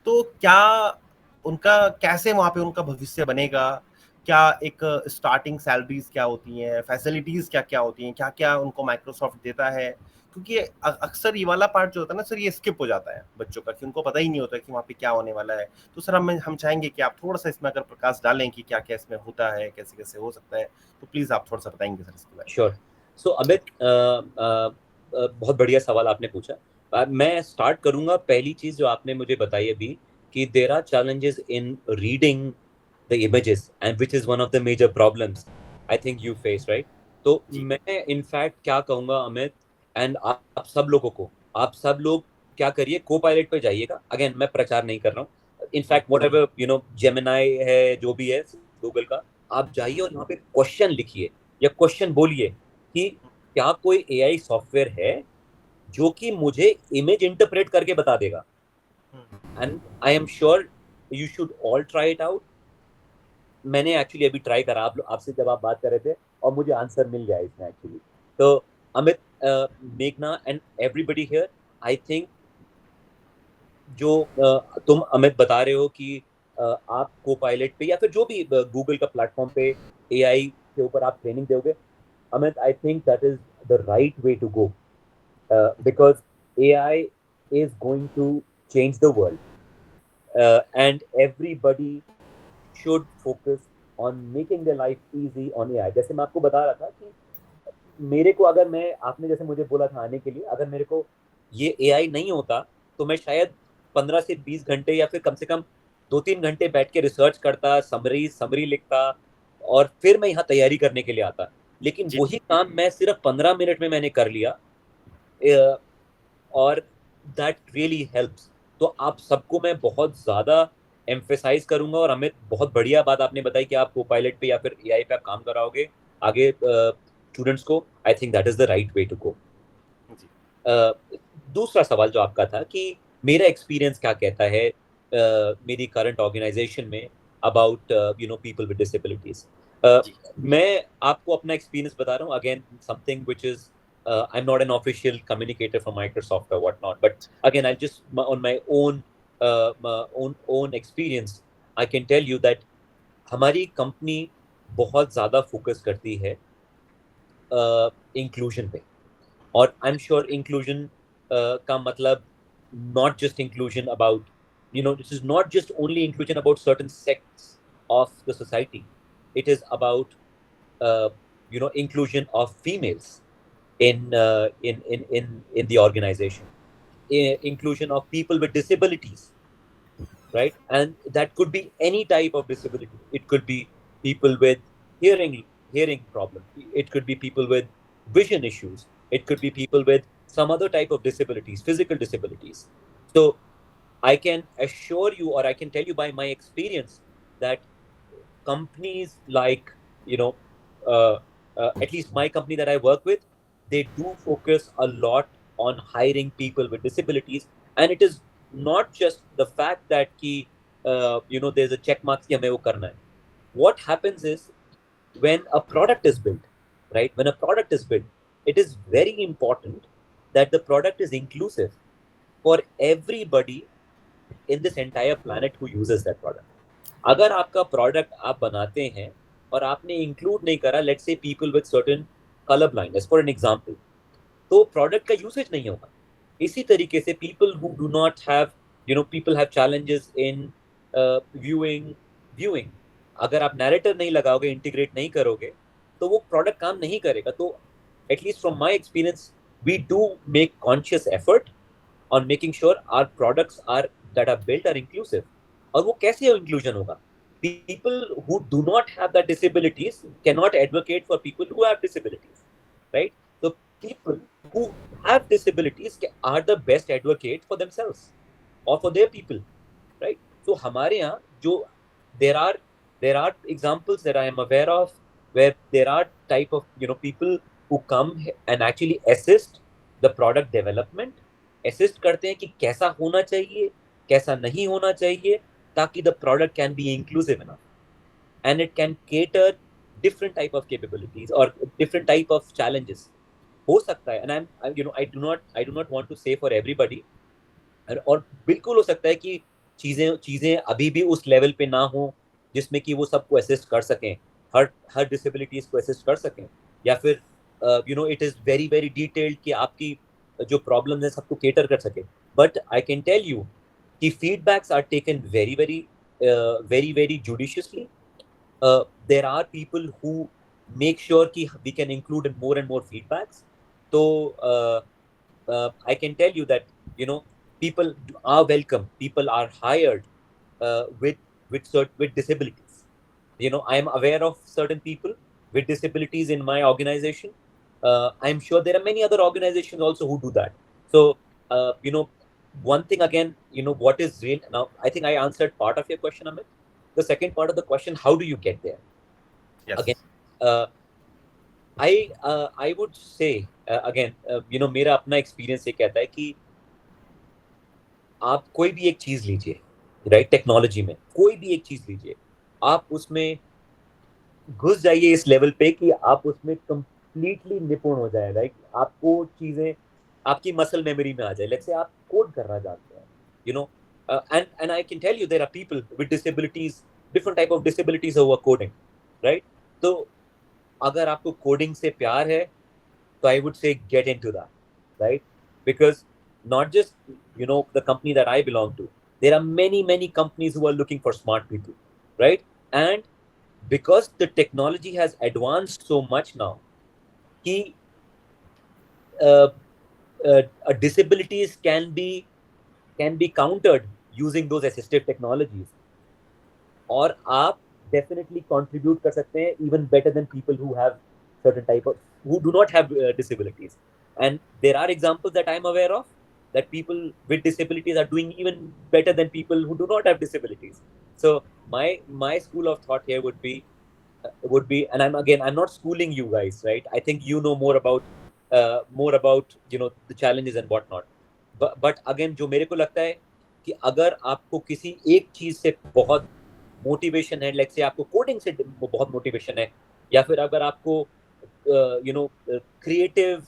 तो क्या उनका कैसे वहाँ पे उनका भविष्य बनेगा, क्या एक स्टार्टिंग सैलरीज क्या होती हैं, फैसिलिटीज क्या क्या होती हैं, क्या क्या उनको माइक्रोसॉफ्ट देता है। क्योंकि अक्सर ये वाला पार्ट जो होता है ना सर, ये स्किप हो जाता है बच्चों का, कि उनको पता ही नहीं होता कि वहाँ पे क्या होने वाला है। तो सर हम चाहेंगे कि आप थोड़ा सा इसमें अगर प्रकाश डालें कि क्या क्या इसमें होता है, कैसे कैसे हो सकता है, तो प्लीज आप थोड़ा सा बताएंगे सर इसके बारे में। श्योर। सो अमित, बहुत बढ़िया सवाल आपने पूछा। मैं स्टार्ट करूंगा, पहली चीज जो आपने मुझे बताई अभी, कि there are challenges in reading the images, and which is one of the major problems I think you face, right? तो मैं इनफैक्ट क्या कहूंगा अमित, एंड आप सब लोगों को, आप सब लोग क्या करिए, Copilot पे जाइएगा। अगेन मैं प्रचार नहीं कर रहा हूँ, in fact what ever you know Gemini है, जो भी है गूगल का, आप जाइए और यहाँ पे क्वेश्चन लिखिए या क्वेश्चन बोलिए कि क्या कोई AI सॉफ्टवेयर है जो कि मुझे इमेज इंटरप्रेट करके बता देगा। And I am sure you should all try it out. मैंने एक्चुअली अभी ट्राई करा, आपसे जब आप बात कर रहे थे, और मुझे आंसर मिल गया इसमें एक्चुअली। तो अमित, मेघना and everybody here, I think जो तुम अमित बता रहे हो कि आप Copilot पे या फिर जो भी गूगल का प्लेटफॉर्म पे AI के ऊपर आप ट्रेनिंग दोगे, Amit, I think that is the right way to go, because AI is going to change the world, and everybody should focus on making their life easy on AI. जैसे मैं आपको बता रहा था कि मेरे को, अगर मैं, आपने जैसे मुझे बोला था आने के लिए, अगर मेरे को ये AI नहीं होता तो मैं शायद 15 से 20 घंटे या फिर कम से कम 2-3 घंटे बैठ के रिसर्च करता, समरी लिखता, और फिर मैं यहाँ तैयारी करने के लिए आता। लेकिन वही काम मैं सिर्फ 15 मिनट में मैंने कर लिया, और that really helps. तो आप सबको मैं बहुत ज़्यादा एम्फेसाइज करूंगा। और अमित, बहुत बढ़िया बात आपने बताई कि आप कोपायलट पे या फिर एआई पे आप काम कराओगे आगे स्टूडेंट्स को। I think that is the right way to go. दूसरा सवाल जो आपका था कि मेरा एक्सपीरियंस क्या कहता है मेरी करंट ऑर्गेनाइजेशन में अबाउट पीपल विद डिसेबिलिटीज। मैं आपको अपना एक्सपीरियंस बता रहा हूँ। Again something which is I'm not an official communicator for Microsoft or whatnot, but again, I just on my own experience, I can tell you that हमारी company बहुत ज़्यादा focus करती है इंक्लूजन पे। और आई एम श्योर इंक्लूजन का मतलब not just inclusion about, this is not just only inclusion about certain sects of the society. It is about inclusion of females in the organization, inclusion of people with disabilities, right? And that could be any type of disability. It could be people with hearing problem. It could be people with vision issues. It could be people with some other type of disabilities, physical disabilities. So I can assure you, or I can tell you by my experience, that companies like, at least my company that I work with, they do focus a lot on hiring people with disabilities. And it is not just the fact that there's a check mark ki hame wo karna hai. What happens is, when a product is built, right? When a product is built, it is very important that the product is inclusive for everybody in this entire planet who uses that product. अगर आपका product आप बनाते हैं और आपने include नहीं करा, let's say people with certain colour blindness for an example, तो प्रोडक्ट का यूसेज नहीं होगा। इसी तरीके से people who do not have, people have challenges in viewing, अगर आप नैरेटर नहीं लगाओगे, इंटीग्रेट नहीं करोगे, तो वो प्रोडक्ट काम नहीं करेगा। तो at least from my experience, we do make conscious effort on making sure our products are that are built are inclusive. और वो कैसे इंक्लूजन होगा? People who do not have that disabilities cannot advocate for people who have disabilities, right? So people who have disabilities are the best advocate for themselves or for their people, right? So हमारे यहाँ जो there are examples that I am aware of where there are type of people who come and actually assist the product development, assist करते हैं कि कैसा होना चाहिए, कैसा नहीं होना चाहिए, ताकि the product can be inclusive enough and it can cater different type of capabilities or different type of challenges. हो सकता है, and I do not want to say for everybody, और बिल्कुल हो सकता है कि चीजें अभी भी उस लेवल पे ना हो जिसमें कि वो सबको असिस्ट कर सकें, हर डिसेबिलिटीज को असिस्ट कर सकें, या फिर it is very very detailed कि आपकी जो प्रॉब्लम है सबको केटर कर सके। But I can tell you कि feedbacks are taken very very judiciously. There are people who make sure कि we can include more and more feedbacks. So I can tell you that people are welcome. People are hired with disabilities. I am aware of certain people with disabilities in my organization. I'm sure there are many other organizations also who do that. So one thing again, what is real now? I think I answered part of your question, Amit. The second part of the question, how do you get there? Yes. Again, I would say again, मेरा अपना experience ये कहता है कि आप कोई भी एक चीज लीजिए, राइट? टेक्नोलॉजी में कोई भी एक चीज लीजिए, आप उसमें घुस जाइए इस लेवल पे कि आप उसमें कंप्लीटली निपुण हो जाए, राइट? आपको चीजें आपकी मसल मेमोरी में आ जाए। लेट्स से आप कोड करना जानते हैं, and I can tell you there are people with disabilities, different type of disabilities who are coding, right? तो अगर आपको कोडिंग से प्यार है, तो I would say get into that, right? Because not just the company that I belong to, there are many companies who are looking for smart people, right? And because the technology has advanced so much now, कि disabilities can be countered using those assistive technologies, और आप definitely contribute कर सकते हैं even better than people who have certain type of, who do not have disabilities. And there are examples that I am aware of that people with disabilities are doing even better than people who do not have disabilities. So my school of thought here would be, and I'm not schooling you guys, right? I think you know more about the challenges and what not. But again, जो मेरे को लगता है कि अगर आपको किसी एक चीज से बहुत मोटिवेशन है, लेट्स से आपको कोडिंग से बहुत मोटिवेशन है, या फिर अगर आपको क्रिएटिव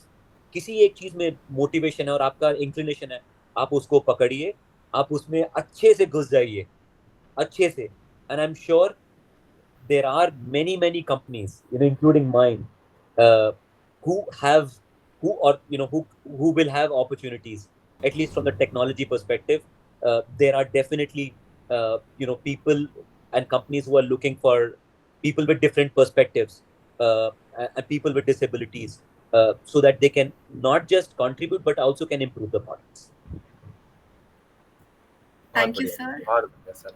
किसी एक चीज में मोटिवेशन है और आपका इंक्लिनेशन है, आप उसको पकड़िए, आप उसमें अच्छे से घुस जाइए, अच्छे से. And I am sure there are many companies, including mine, who will have opportunities, at least from the technology perspective. There are definitely people and companies who are looking for people with different perspectives, and people with disabilities, so that they can not just contribute but also can improve the products. Thank you, sir. और sir,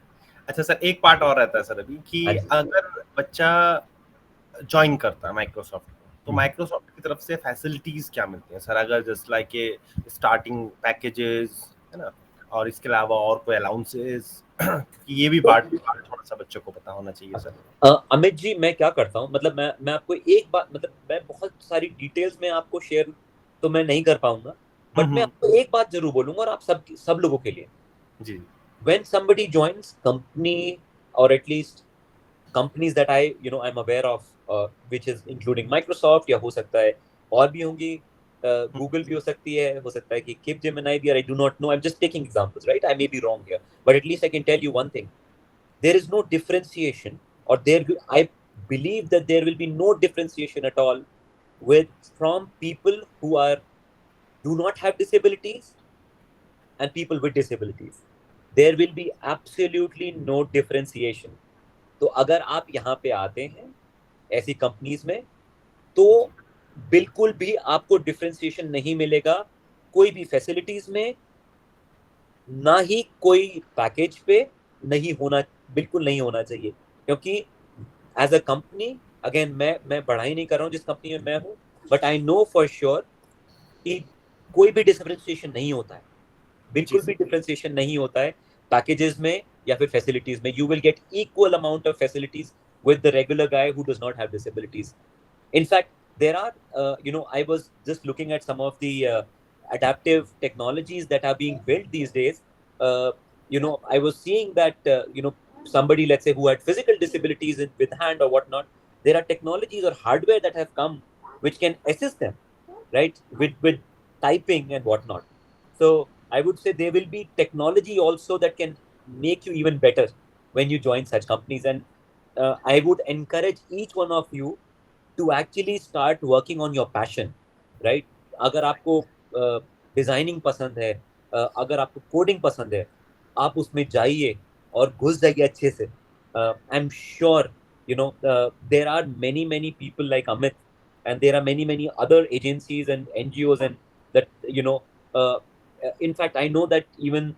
अच्छा sir, एक part और रहता है sir अभी कि अगर बच्चा ज्वाइन करता है माइक्रोसॉफ्ट तो माइक्रोसॉफ्ट की तरफ से फैसिलिटीज क्या मिलती हैं सर? अगर just like a starting packages है ना, और इसके अलावा और कोई अलाउंसेस, क्योंकि ये भी बात थोड़ा सा बच्चों को पता होना चाहिए सर. अमित जी, मैं क्या करता हूँ, मतलब मैं आपको एक बात, मतलब मैं बहुत सारी डिटेल्स में आपको शेयर तो मैं नहीं कर पाऊंगा, बट मैं आपको एक बात जरूर बोलूंगा, और आप सब लोगों के लिए जी. When somebody joins company, or at least companies that I'm aware of, which is including Microsoft, या हो सकता है और भी होंगी, Google भी हो सकता है कि Capgemini भी, I do not know, I'm just taking examples, right? I may be wrong here, but at least I can tell you one thing: there is no differentiation, or I believe that there will be no differentiation at all from people who do not have disabilities and people with disabilities. There will be absolutely no differentiation. तो अगर आप यहाँ पे आते हैं ऐसी companies में, तो बिल्कुल भी आपको डिफरेंशिएशन नहीं मिलेगा कोई भी फैसिलिटीज में, ना ही कोई पैकेज पे, बिल्कुल नहीं होना चाहिए. क्योंकि एज अ कंपनी, अगेन मैं बढ़ाई नहीं कर रहा हूँ जिस कंपनी में मैं हूँ, but I know for sure कि कोई भी डिफरेंशिएशन नहीं होता है, बिल्कुल भी डिफरेंशिएशन नहीं होता है पैकेजेस में या फिर फैसिलिटीज में. You will get equal amount of facilities with the regular guy who does not have disabilities. In fact, there are I was just looking at some of the adaptive technologies that are being built these days. I was seeing that somebody, let's say, who had physical disabilities with hand or whatnot, there are technologies or hardware that have come which can assist them, right, with typing and whatnot. So I would say there will be technology also that can make you even better when you join such companies. And I would encourage each one of you to actually start working on your passion, right? अगर आपको designing पसंद है, अगर आपको coding पसंद है, आप उसमें जाइए और घुस जाइए अच्छे से. आई am sure there are many people like Amit, and there are many other agencies and NGOs, and that in fact I know that even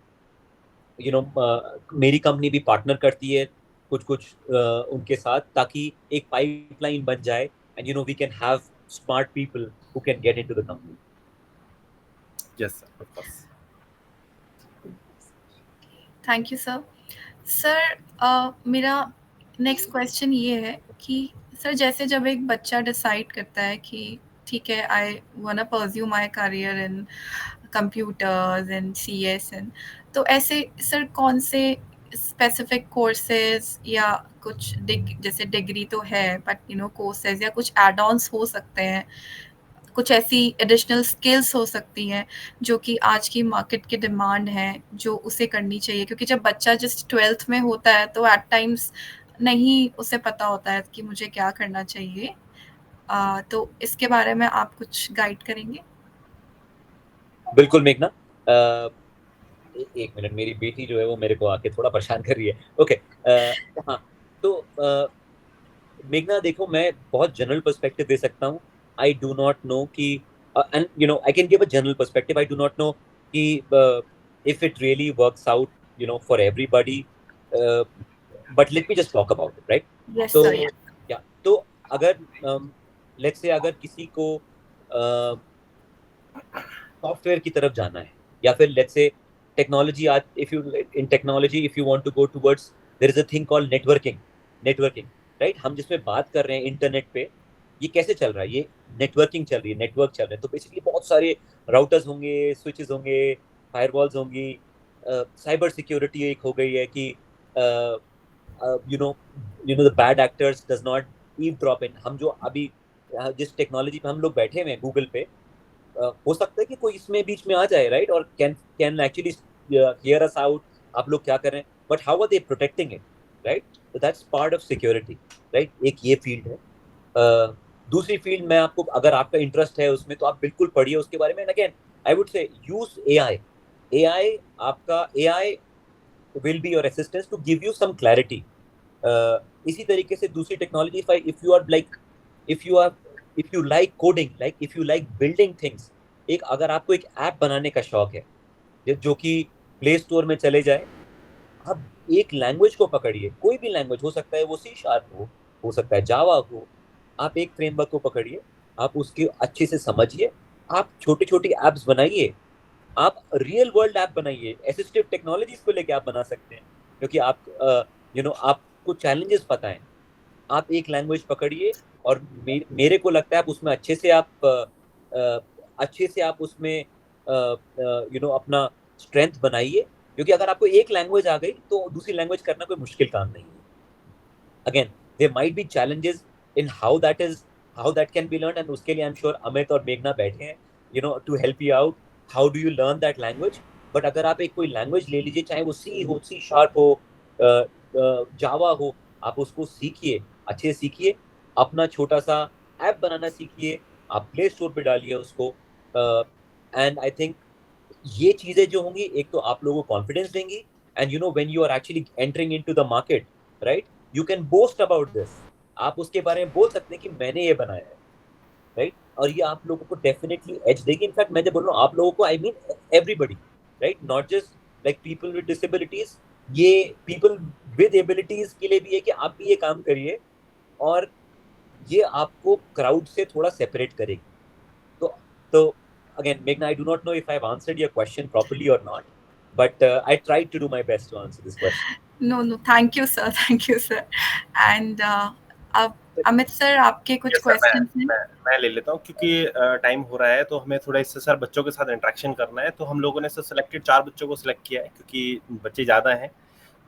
मेरी कंपनी भी पार्टनर करती है कुछ उनके साथ, ताकि एक पाइपलाइन बन जाए, and we can have smart people who can get into the company. Yes sir, of course. Thank you sir. Sir, मेरा नेक्स्ट क्वेश्चन ये है कि सर, जैसे जब एक बच्चा डिसाइड करता है कि ठीक है, I want to pursue my career in computers and CS, तो ऐसे सर कौन से स्पेसिफिक कोर्सेज या कुछ जैसे डिग्री तो है, बट कोर्सेज या कुछ एड ऑन्स हो सकते हैं, कुछ ऐसी एडिशनल स्किल्स हो सकती हैं जो कि आज की मार्केट की डिमांड है, जो उसे करनी चाहिए? क्योंकि जब बच्चा जस्ट 12th में होता है तो एट टाइम्स नहीं उसे पता होता है कि मुझे क्या करना चाहिए. तो इसके बारे में आप कुछ गाइड करेंगे? बिल्कुल मेघना. एक मिनट, मेरी बेटी जो है वो मेरे को आके थोड़ा परेशान कर रही है. ओके. हाँ, तो मेघना देखो, मैं बहुत जनरल पर्सपेक्टिव दे सकता हूँ. आई डू नॉट नो कि and I can give a general perspective. I do not know कि if it really works out for everybody, but let me just talk about it, right? Yes, तो sir, yes. या तो अगर let's say अगर किसी को software की तरफ जाना है, या फिर लेट्स से टेक्नोलॉजी, आज if you in technology if you want to go towards, there is a thing called networking, right? हम जिसमें बात कर रहे हैं इंटरनेट पे, ये कैसे चल रहा है? ये नेटवर्किंग चल रही है, नेटवर्क चल रहे हैं। तो बेसिकली बहुत सारे राउटर्स होंगे, स्विचेस होंगे, फायरवॉल्स होंगी, साइबर सिक्योरिटी एक हो गई है कि you know the bad actors does not eavesdrop in. हम जो अभी जिस टेक्नोलॉजी पे हम लोग बैठे हुए हैं गूगल पे, हो सकता है कि कोई इसमें बीच में आ जाए, राइट? और can actually hear us out, आप लोग क्या कर रहे हैं, but how are they protecting it, right? तो that's part of security, right? एक ये फील्ड है। दूसरी फील्ड में आपको, अगर आपका इंटरेस्ट है उसमें, तो आप बिल्कुल पढ़िए उसके बारे में। Again I would say use AI आपका AI will be your assistance to give you some clarity. इसी तरीके से दूसरी technology, if you like coding, like if you like building things, अगर आपको एक ऐप बनाने का शौक है जो कि प्ले स्टोर में चले जाए, आप एक लैंग्वेज को पकड़िए, कोई भी लैंग्वेज हो सकता है, वो C# हो सकता है जावा हो, आप एक फ्रेमवर्क को पकड़िए, आप उसके अच्छे से समझिए, आप छोटी छोटी एप्स बनाइए, आप रियल वर्ल्ड ऐप बनाइए। असिस्टिव टेक्नोलॉजीज को लेके आप बना सकते हैं, क्योंकि आप आपको चैलेंजेस पता है। आप एक लैंग्वेज पकड़िए और मेरे को लगता है आप उसमें अच्छे से आप उसमें अपना स्ट्रेंथ बनाइए, क्योंकि अगर आपको एक लैंग्वेज आ गई तो दूसरी लैंग्वेज करना कोई मुश्किल काम नहीं है। Again there might be challenges in how that can be learn, and उसके लिए आई एम श्योर अमित और मेघना बैठे हैं to help you out, how do you learn that language. But अगर आप एक कोई लैंग्वेज ले लीजिए, चाहे वो C# हो, जावा हो, आप उसको सीखिए, अच्छे से सीखिए, अपना छोटा सा ऐप बनाना सीखिए, आप प्ले स्टोर पे डालिए उसको, एंड आई थिंक ये चीजें जो होंगी, एक तो आप लोगों को कॉन्फिडेंस देंगी, and when you are actually entering into the market, right, you can boast about this. आप उसके बारे में बोल सकते हैं कि मैंने ये बनाया है, राइट? और ये आप लोगों को डेफिनेटली एज देगी। इनफैक्ट मैं जब बोल रहा हूँ आप लोगों को, I mean everybody, right? Not just like people with disabilities, ये पीपल विद एबिलिटीज के लिए भी है कि आप भी ये काम करिए, और ये आपको क्राउड से थोड़ा सेपरेट करेगी। तो again, Meghna, I do not know if I've answered your question properly or not, but I tried to do my best to answer this question. No, thank you, sir. And अब Amit sir, आपके कुछ question हैं? मैं ले लेता हूँ, क्योंकि time हो रहा है, तो हमें थोड़ा इससे सर बच्चों के साथ इंटरेक्शन करना है। तो हम लोगों ने सर सिलेक्टेड 4 बच्चों को सिलेक्ट किया है, क्योंकि बच्चे ज़्यादा हैं।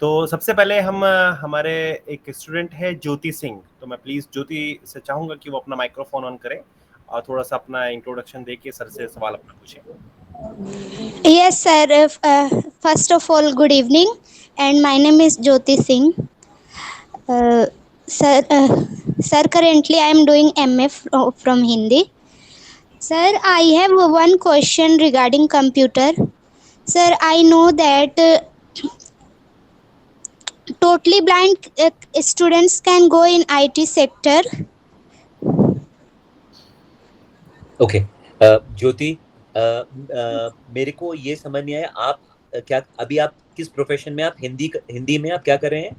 तो सबसे पहले हमारे एक स्टूडेंट है ज्योति सिंह, तो मैं प्लीज़ ज्योति से चाहूँगा कि वो अपना माइक्रोफोन ऑन करें और थोड़ा सा अपना इंट्रोडक्शन देके सर से सवाल अपना पूछें। Yes, sir. First of all, good evening, and my name is Jyoti Singh. Sir, currently I am doing MA from Hindi. Sir, I have one question regarding computer. Sir, I know that totally blind students can go in IT sector. Okay Jyoti, मेरे को ये समझ नहीं आया, आप क्या अभी आप किस प्रोफेशन में, आप हिंदी में आप क्या कर रहे हैं?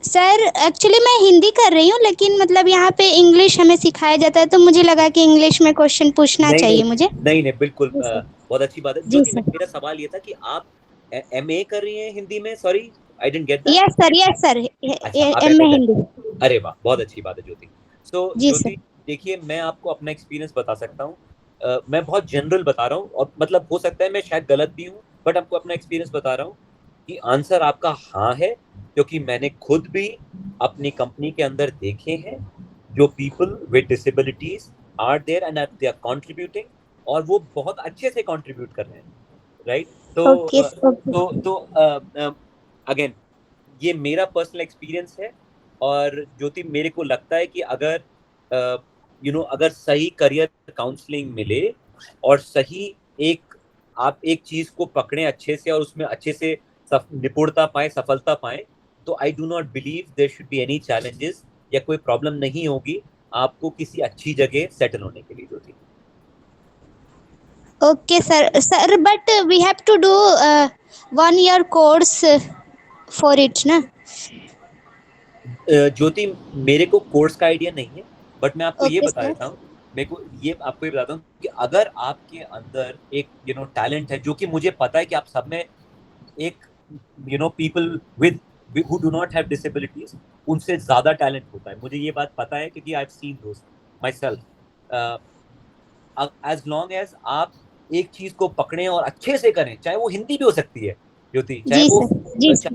सर एक्चुअली मैं हिंदी कर रही हूँ, लेकिन मतलब यहाँ पे इंग्लिश हमें सिखाया जाता है, तो मुझे लगा कि इंग्लिश में क्वेश्चन पूछना चाहिए मुझे। नहीं बिल्कुल, बहुत अच्छी बात है ज्योति। मेरा सवाल ये था कि आप MA कर रही हैं हिंदी में? Sorry, I didn't get that. Yes sir, MA Hindi. अरे वाह, बहुत अच्छी बात है ज्योति। सो ज्योति, देखिए मैं आपको अपना एक्सपीरियंस बता सकता हूँ, मैं बहुत जनरल बता रहा हूँ, और मतलब हो सकता है मैं शायद गलत भी हूँ, बट आपको अपना एक्सपीरियंस बता रहा हूँ कि आंसर आपका हाँ है, क्योंकि मैंने खुद भी अपनी कंपनी के अंदर देखे हैं जो people with disabilities are there and they are contributing, और वो बहुत अच्छे से कंट्रीब्यूट कर रहे हैं, राइट? तो अगेन ये मेरा पर्सनल एक्सपीरियंस है, और ज्योति मेरे को लगता है कि अगर अगर सही करियर काउंसलिंग मिले और सही आप एक चीज को पकड़े अच्छे से और उसमें अच्छे से निपुणता पाए, सफलता पाए, तो I do not believe there should be any challenges, या कोई प्रॉब्लम नहीं होगी आपको किसी अच्छी जगह सेटल होने के लिए Jyoti. Okay sir, but we have to do 1 year course for it ना? ज्योति मेरे को कोर्स का आइडिया नहीं है, बट मैं आपको ये बता देता हूँ मेरे को ये आपको ये बताता हूँ कि अगर आपके अंदर एक टैलेंट है, जो कि मुझे पता है कि आप सब में एक people with who do not have disabilities उनसे ज्यादा टैलेंट होता है, मुझे ये बात पता है क्योंकि I have seen those my as long as आप एक चीज को पकड़ें और अच्छे से करें, चाहे वो हिंदी भी हो सकती है ज्योति, जी सर।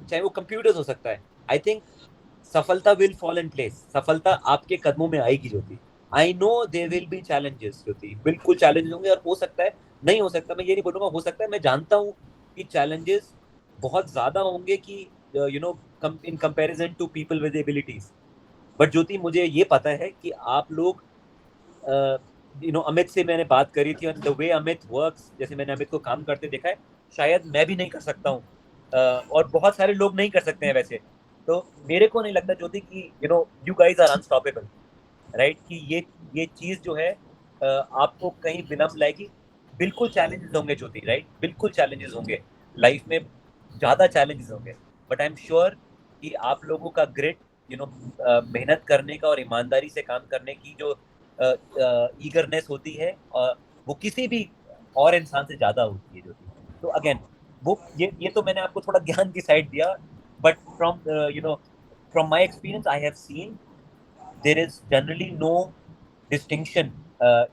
चाहे वो कंप्यूटर्स हो सकता है, आई थिंक सफलता विल फॉल इन प्लेस, सफलता आपके कदमों में आएगी Jyoti. I know there will be challenges Jyoti, बिल्कुल चैलेंजेस होंगे, और हो सकता है नहीं हो सकता, मैं ये नहीं बोलूंगा, हो सकता है, मैं जानता हूँ कि चैलेंजेस बहुत ज्यादा होंगे कि in comparison to people with abilities, but Jyoti मुझे ये पता है कि आप लोग अमित से मैंने बात करी थी, और द वे अमित वर्क्स, जैसे मैंने अमित को काम करते देखा है, शायद मैं भी नहीं कर सकता हूँ, और बहुत सारे लोग नहीं कर सकते हैं वैसे, तो मेरे को नहीं लगता ज्योति कि you guys are unstoppable, right, कि ये चीज जो है आपको कहीं विलम्ब लाएगी। बिल्कुल चैलेंजेस होंगे ज्योति, राइट, बिल्कुल चैलेंजेस होंगे लाइफ में, ज्यादा चैलेंजेस होंगे, बट आई एम श्योर कि आप लोगों का ग्रिट, मेहनत करने का और ईमानदारी से काम करने की जो ईगरनेस होती है, वो किसी भी और इंसान से ज्यादा होती है ज्योति। तो अगेन वो ये तो मैंने आपको थोड़ा ज्ञान की साइड दिया, but from my experience I have seen there is generally no distinction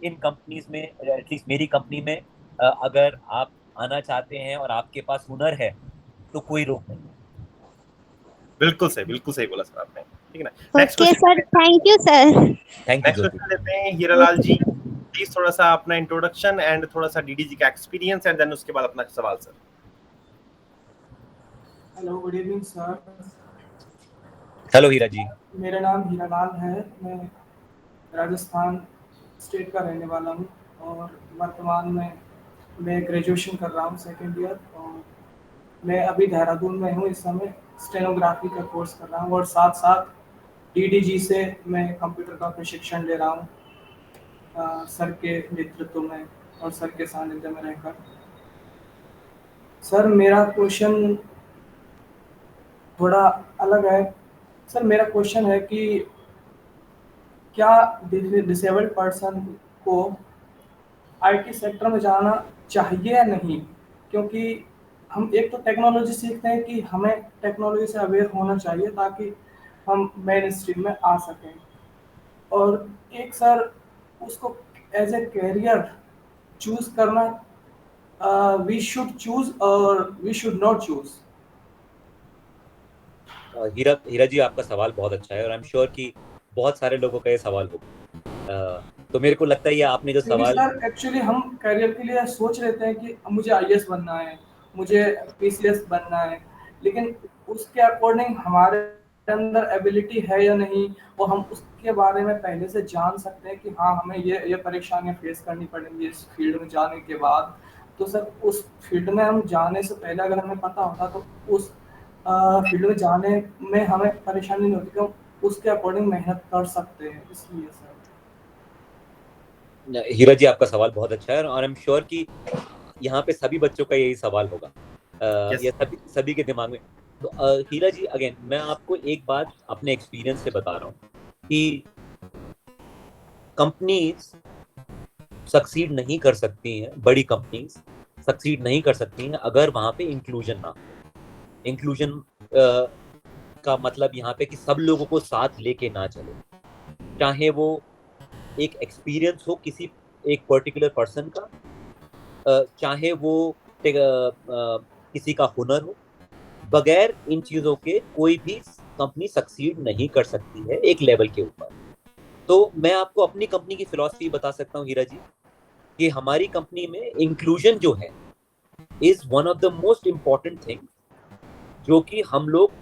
in companies में, एटलीस्ट मेरी कंपनी में, अगर आप आना चाहते हैं और आपके पास हुनर है तो कोई रोक नहीं। बिल्कुल सही बोला सर आपने, ठीक है ना। Next okay sir, thank you sir. Thank you. लेते हैं हीरालाल जी, प्लीज थोड़ा सा अपना इंट्रोडक्शन एंड थोड़ा सा डीडीजी का एक्सपीरियंस, एंड देन उसके बाद अपना सवाल sir. Hello, good evening sir. Hello Hira ji. मेरा नाम हीरालाल है, मैं राजस्थान स्टेट का रहने वाला हूँ और वर्तमान में मैं ग्रेजुएशन कर रहा हूँ, सेकेंड ईयर, और मैं अभी देहरादून में हूँ इस समय, स्टेनोग्राफी का कोर्स कर रहा हूँ, और साथ साथ डीडीजी से मैं कंप्यूटर का प्रशिक्षण ले रहा हूँ सर के नेतृत्व में और सर के सानिध्य में रहकर। सर मेरा क्वेश्चन थोड़ा अलग है। सर मेरा क्वेश्चन है कि क्या डिसेबल्ड पर्सन को आईटी सेक्टर में जाना चाहिए या नहीं, क्योंकि हम एक तो टेक्नोलॉजी सीखते हैं कि हमें टेक्नोलॉजी से अवेयर होना चाहिए ताकि हम मेन स्ट्रीम में आ सकें, और एक सर उसको एज ए कैरियर चूज करना, वी शुड चूज और वी शुड नॉट चूज। हीरा जी, आपका सवाल बहुत अच्छा है और आई एम श्योर कि बहुत सारे लोगों का ये सवाल होगा, तो मेरे को लगता है ये आपने जो सवाल, सर एक्चुअली हम करियर के लिए सोच लेते हैं कि मुझे आईएएस बनना है, मुझे पीसीएस बनना है, लेकिन उसके अकॉर्डिंग हमारे अंदर एबिलिटी है या नहीं, वो हम उसके बारे में पहले से जान सकते हैं कि हाँ हमें ये परेशानियां फेस करनी पड़ेंगी इस फील्ड में जाने के बाद। तो सर उस फील्ड में हम जाने से पहले अगर हमें पता होता तो उस फील्ड में जाने में हमें परेशानी नहीं होती, क्यों उसके अकॉर्डिंग मेहनत कर सकते हैं, इसलिए सर। हीरा जी आपका सवाल बहुत अच्छा है और आई एम श्योर कि यहाँ पे सभी बच्चों का यही सवाल होगा, ये सभी के दिमाग में। तो हीरा जी, अगेन मैं आपको एक बात अपने एक्सपीरियंस से बता रहा हूँ कि कंपनीज सक्सीड नहीं कर सकती हैं, बड़ी कंपनीज सक्सीड नहीं कर सकती हैं अगर वहाँ पे इंक्लूजन ना हो। इंक्लूजन का मतलब यहाँ पे कि सब लोगों को साथ लेके ना चले, चाहे वो एक एक्सपीरियंस हो किसी एक पर्टिकुलर पर्सन का, चाहे वो किसी का हुनर हो, बगैर इन चीज़ों के कोई भी कंपनी सक्सीड नहीं कर सकती है एक लेवल के ऊपर। तो मैं आपको अपनी कंपनी की फिलॉसफी बता सकता हूँ हीरा जी, कि हमारी कंपनी में इंक्लूजन जो है is one of the most important thing, जो कि हम लोग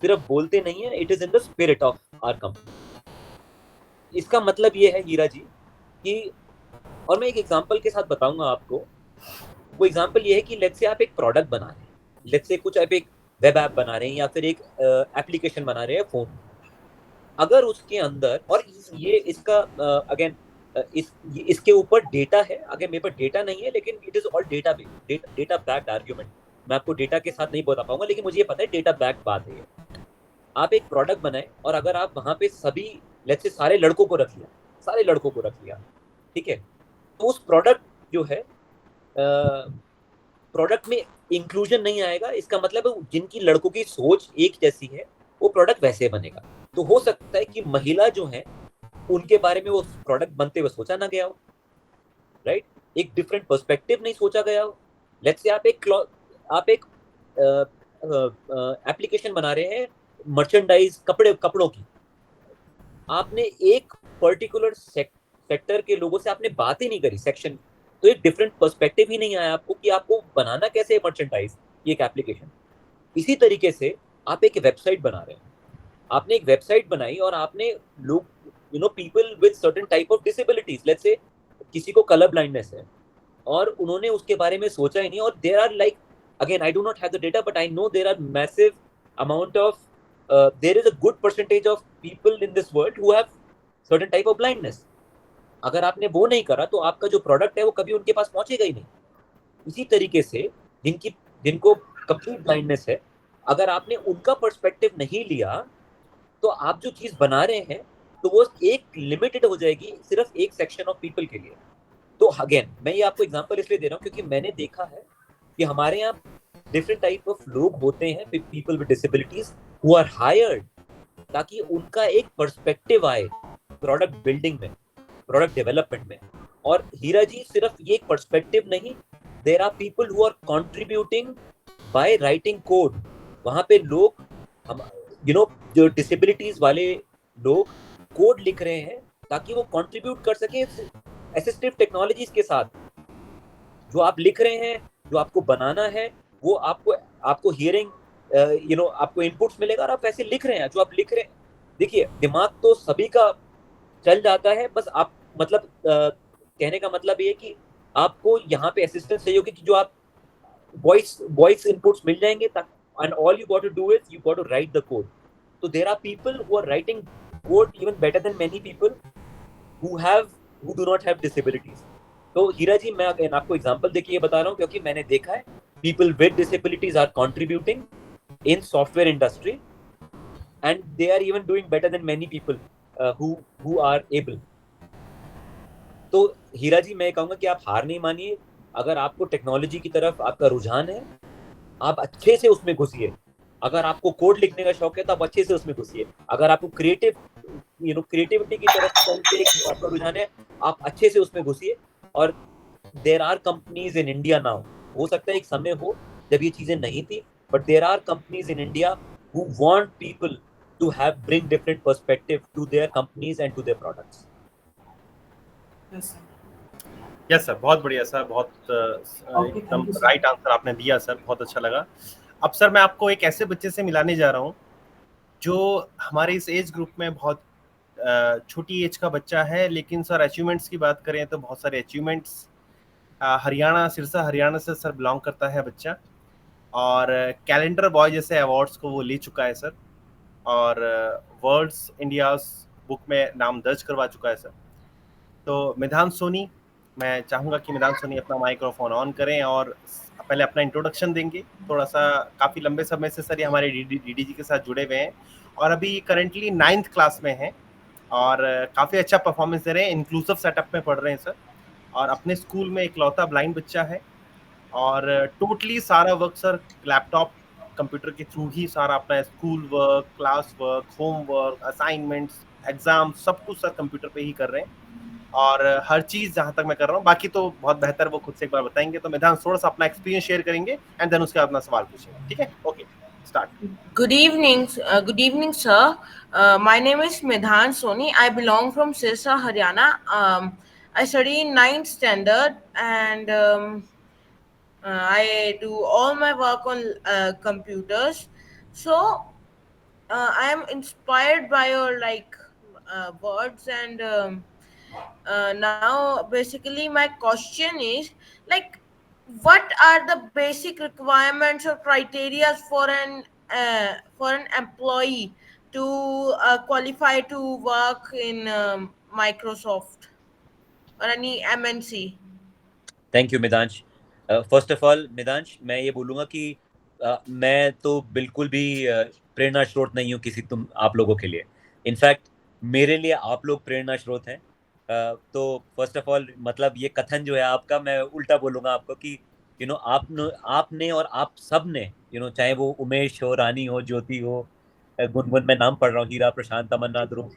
सिर्फ बोलते नहीं है, it is in the spirit of our company. इसका मतलब ये है हीरा जी कि, और मैं एक एग्जांपल के साथ बताऊंगा आपको, वो एग्जांपल ये है कि लेट्स से आप एक प्रोडक्ट बना रहे हैं, लेट्स से कुछ आप एक वेब ऐप बना रहे हैं या फिर एक एप्लीकेशन बना रहे हैं फोन, अगर उसके अंदर, और ये इसका अगेन इसके ऊपर डेटा है, अगर मेरे पास डेटा नहीं है लेकिन it is all data backed argument, मैं आपको डेटा के साथ नहीं बता पाऊंगा लेकिन मुझे ये पता है डेटा बैक्ड बात है। आप एक प्रोडक्ट बनाए और अगर आप वहां पे सभी लेट्स से सारे लड़कों को रख लिया, सारे लड़कों को रख लिया, ठीक है। तो उस प्रोडक्ट जो है, प्रोडक्ट में इंक्लूजन नहीं आएगा। इसका मतलब है जिनकी लड़कों की सोच एक जैसी है वो प्रोडक्ट वैसे बनेगा। तो हो सकता है कि महिला जो है उनके बारे में वो प्रोडक्ट बनते हुए सोचा ना गया हो, राइट, एक डिफरेंट पर्सपेक्टिव नहीं सोचा गया हो। लेट्स से आप एक एप्लीकेशन बना रहे हैं मर्चेंडाइज कपड़ों की, आपने एक पर्टिकुलर सेक्टर के लोगों से आपने बात ही नहीं करी, सेक्शन, तो एक डिफरेंट पर्सपेक्टिव ही नहीं आया आपको कि आपको बनाना कैसे है मर्चेंडाइज, ये एक एप्लीकेशन। इसी तरीके से आप एक वेबसाइट बना रहे हैं, आपने एक वेबसाइट बनाई और आपने लोग, you know, people with certain type of disabilities, let's say किसी को कलर ब्लाइंडनेस है और उन्होंने उसके बारे में सोचा ही नहीं, और there are like, again I do not have the data but I know there are massive amount of there is a good percentage of people in this world who have certain type of blindness. अगर आपने वो नहीं करा तो आपका जो product है वो कभी उनके पास पहुंचेगा ही नहीं। इसी तरीके से जिनको कंप्लीट ब्लाइंडनेस है, अगर आपने उनका पर्सपेक्टिव नहीं लिया तो आप जो चीज बना रहे हैं तो वो एक लिमिटेड हो जाएगी सिर्फ एक सेक्शन ऑफ पीपल के लिए। तो अगेन मैं ये आपको एग्जांपल इसलिए दे रहा हूँ क्योंकि मैंने देखा है कि हमारे यहाँ डिफरेंट टाइप ऑफ लोग होते हैं, people with disabilities who are hired, ताकि उनका एक पर्सपेक्टिव आए प्रोडक्ट बिल्डिंग में, प्रोडक्ट डेवलपमेंट में। और हीरा जी सिर्फ ये एक पर्सपेक्टिव नहीं, there are people who are contributing by writing code. वहां पे लोग, हम जो डिसेबिलिटीज वाले लोग कोड लिख रहे हैं ताकि वो कंट्रीब्यूट कर सके असिस्टिव टेक्नोलॉजीज के साथ। जो आप लिख रहे हैं, जो आपको बनाना है, वो आपको हियरिंग, आपको इनपुट्स मिलेगा और आप वैसे लिख रहे हैं जो आप लिख रहे हैं। देखिए, दिमाग तो सभी का चल जाता है, बस आप मतलब कहने का मतलब ये है कि आपको यहाँ पे असिस्टेंस चाहिए होगी कि जो आप वॉइस इनपुट्स मिल जाएंगे, and all you got to do is you got to write the code. So there are people who are writing code even better than many people who do not have disabilities. तो हीरा जी मैं आपको example देके ये बता रहा हूँ क्योंकि मैंने देखा है people with disabilities are contributing in software industry and they are even doing better than many people who are able. तो हीरा जी मैं कहूँगा कि आप हार नहीं मानिए। अगर आपको टेक्नोलॉजी की तरफ आपका रुझान है, आप अच्छे से उसमें घुसिए। अगर आपको कोड लिखने का शौक है तो आप अच्छे से उसमें घुसिए। अगर आपको क्रिएटिविटी की तरफ आपका रुझान है, आप अच्छे से उसमें घुसिए। और there are companies in India now, हो सकता है एक समय हो जब ये चीजें नहीं थी, but there are companies in India who want people to have bring different perspective to their companies and to their products. Yes sir, बहुत बढ़िया सर, बहुत एकदम राइट आंसर आपने दिया सर, बहुत अच्छा लगा। अब सर मैं आपको एक ऐसे बच्चे से मिलाने जा रहा हूँ जो हमारे इस एज ग्रुप में बहुत छोटी एज का बच्चा है, लेकिन सर अचीवमेंट्स की बात करें तो बहुत सारे अचीवमेंट्स, हरियाणा, सिरसा हरियाणा से सर बिलोंग करता है बच्चा, और कैलेंडर बॉय जैसे अवार्ड्स को वो ले चुका है सर, और वर्ल्ड्स इंडिया बुक में नाम दर्ज करवा चुका है सर। तो मिधान सोनी, मैं चाहूँगा कि मिधान सोनी अपना माइक्रोफोन ऑन करें और पहले अपना इंट्रोडक्शन देंगे। थोड़ा सा काफ़ी लंबे समय से सर ये हमारे डीडीजी के साथ जुड़े हुए हैं और अभी करंटली 9th क्लास में हैं और काफ़ी अच्छा परफॉर्मेंस दे रहे हैं, इंक्लूसिव सेटअप में पढ़ रहे हैं सर, और अपने स्कूल में इकलौता ब्लाइंड बच्चा है और टोटली सारा वर्क सर लैपटॉप कंप्यूटर के थ्रू ही सारा अपना school work, class work, homework, assignments, exam सब कुछ सर कंप्यूटर पे ही कर रहे हैं और हर चीज जहां तक मैं कर रहा हूँ, बाकी तो बहुत बेहतर वो खुद से एक बार बताएंगे। तो मिधान थोड़ा सा अपना एक्सपीरियंस शेयर करेंगे एंड देन उसके बाद अपना सवाल पूछेंगे, ठीक है? Okay, start. Good evening, sir. My name is Midhan Soni. I belong from Sirsa, Haryana. I study in 9th standard and I do all my work on computers. So I am inspired by your words and now basically my question is what are the basic requirements or criteria for an employee to qualify to work in Microsoft or any MNC? Thank you Midansh. First of all Midansh, मैं ये बोलूँगा कि मैं तो बिल्कुल भी प्रेरणा स्रोत नहीं हूँ आप लोगों के लिए। इनफैक्ट मेरे लिए आप लोग प्रेरणा स्रोत हैं तो फर्स्ट ऑफ ऑल मतलब ये कथन जो है आपका, मैं उल्टा बोलूंगा आपको कि आपने और आप सब ने चाहे वो उमेश हो, रानी हो, ज्योति हो, गुनगुन, मैं नाम पढ़ रहा हूँ, हीरा, प्रशांत, तमन्ना, ध्रुव,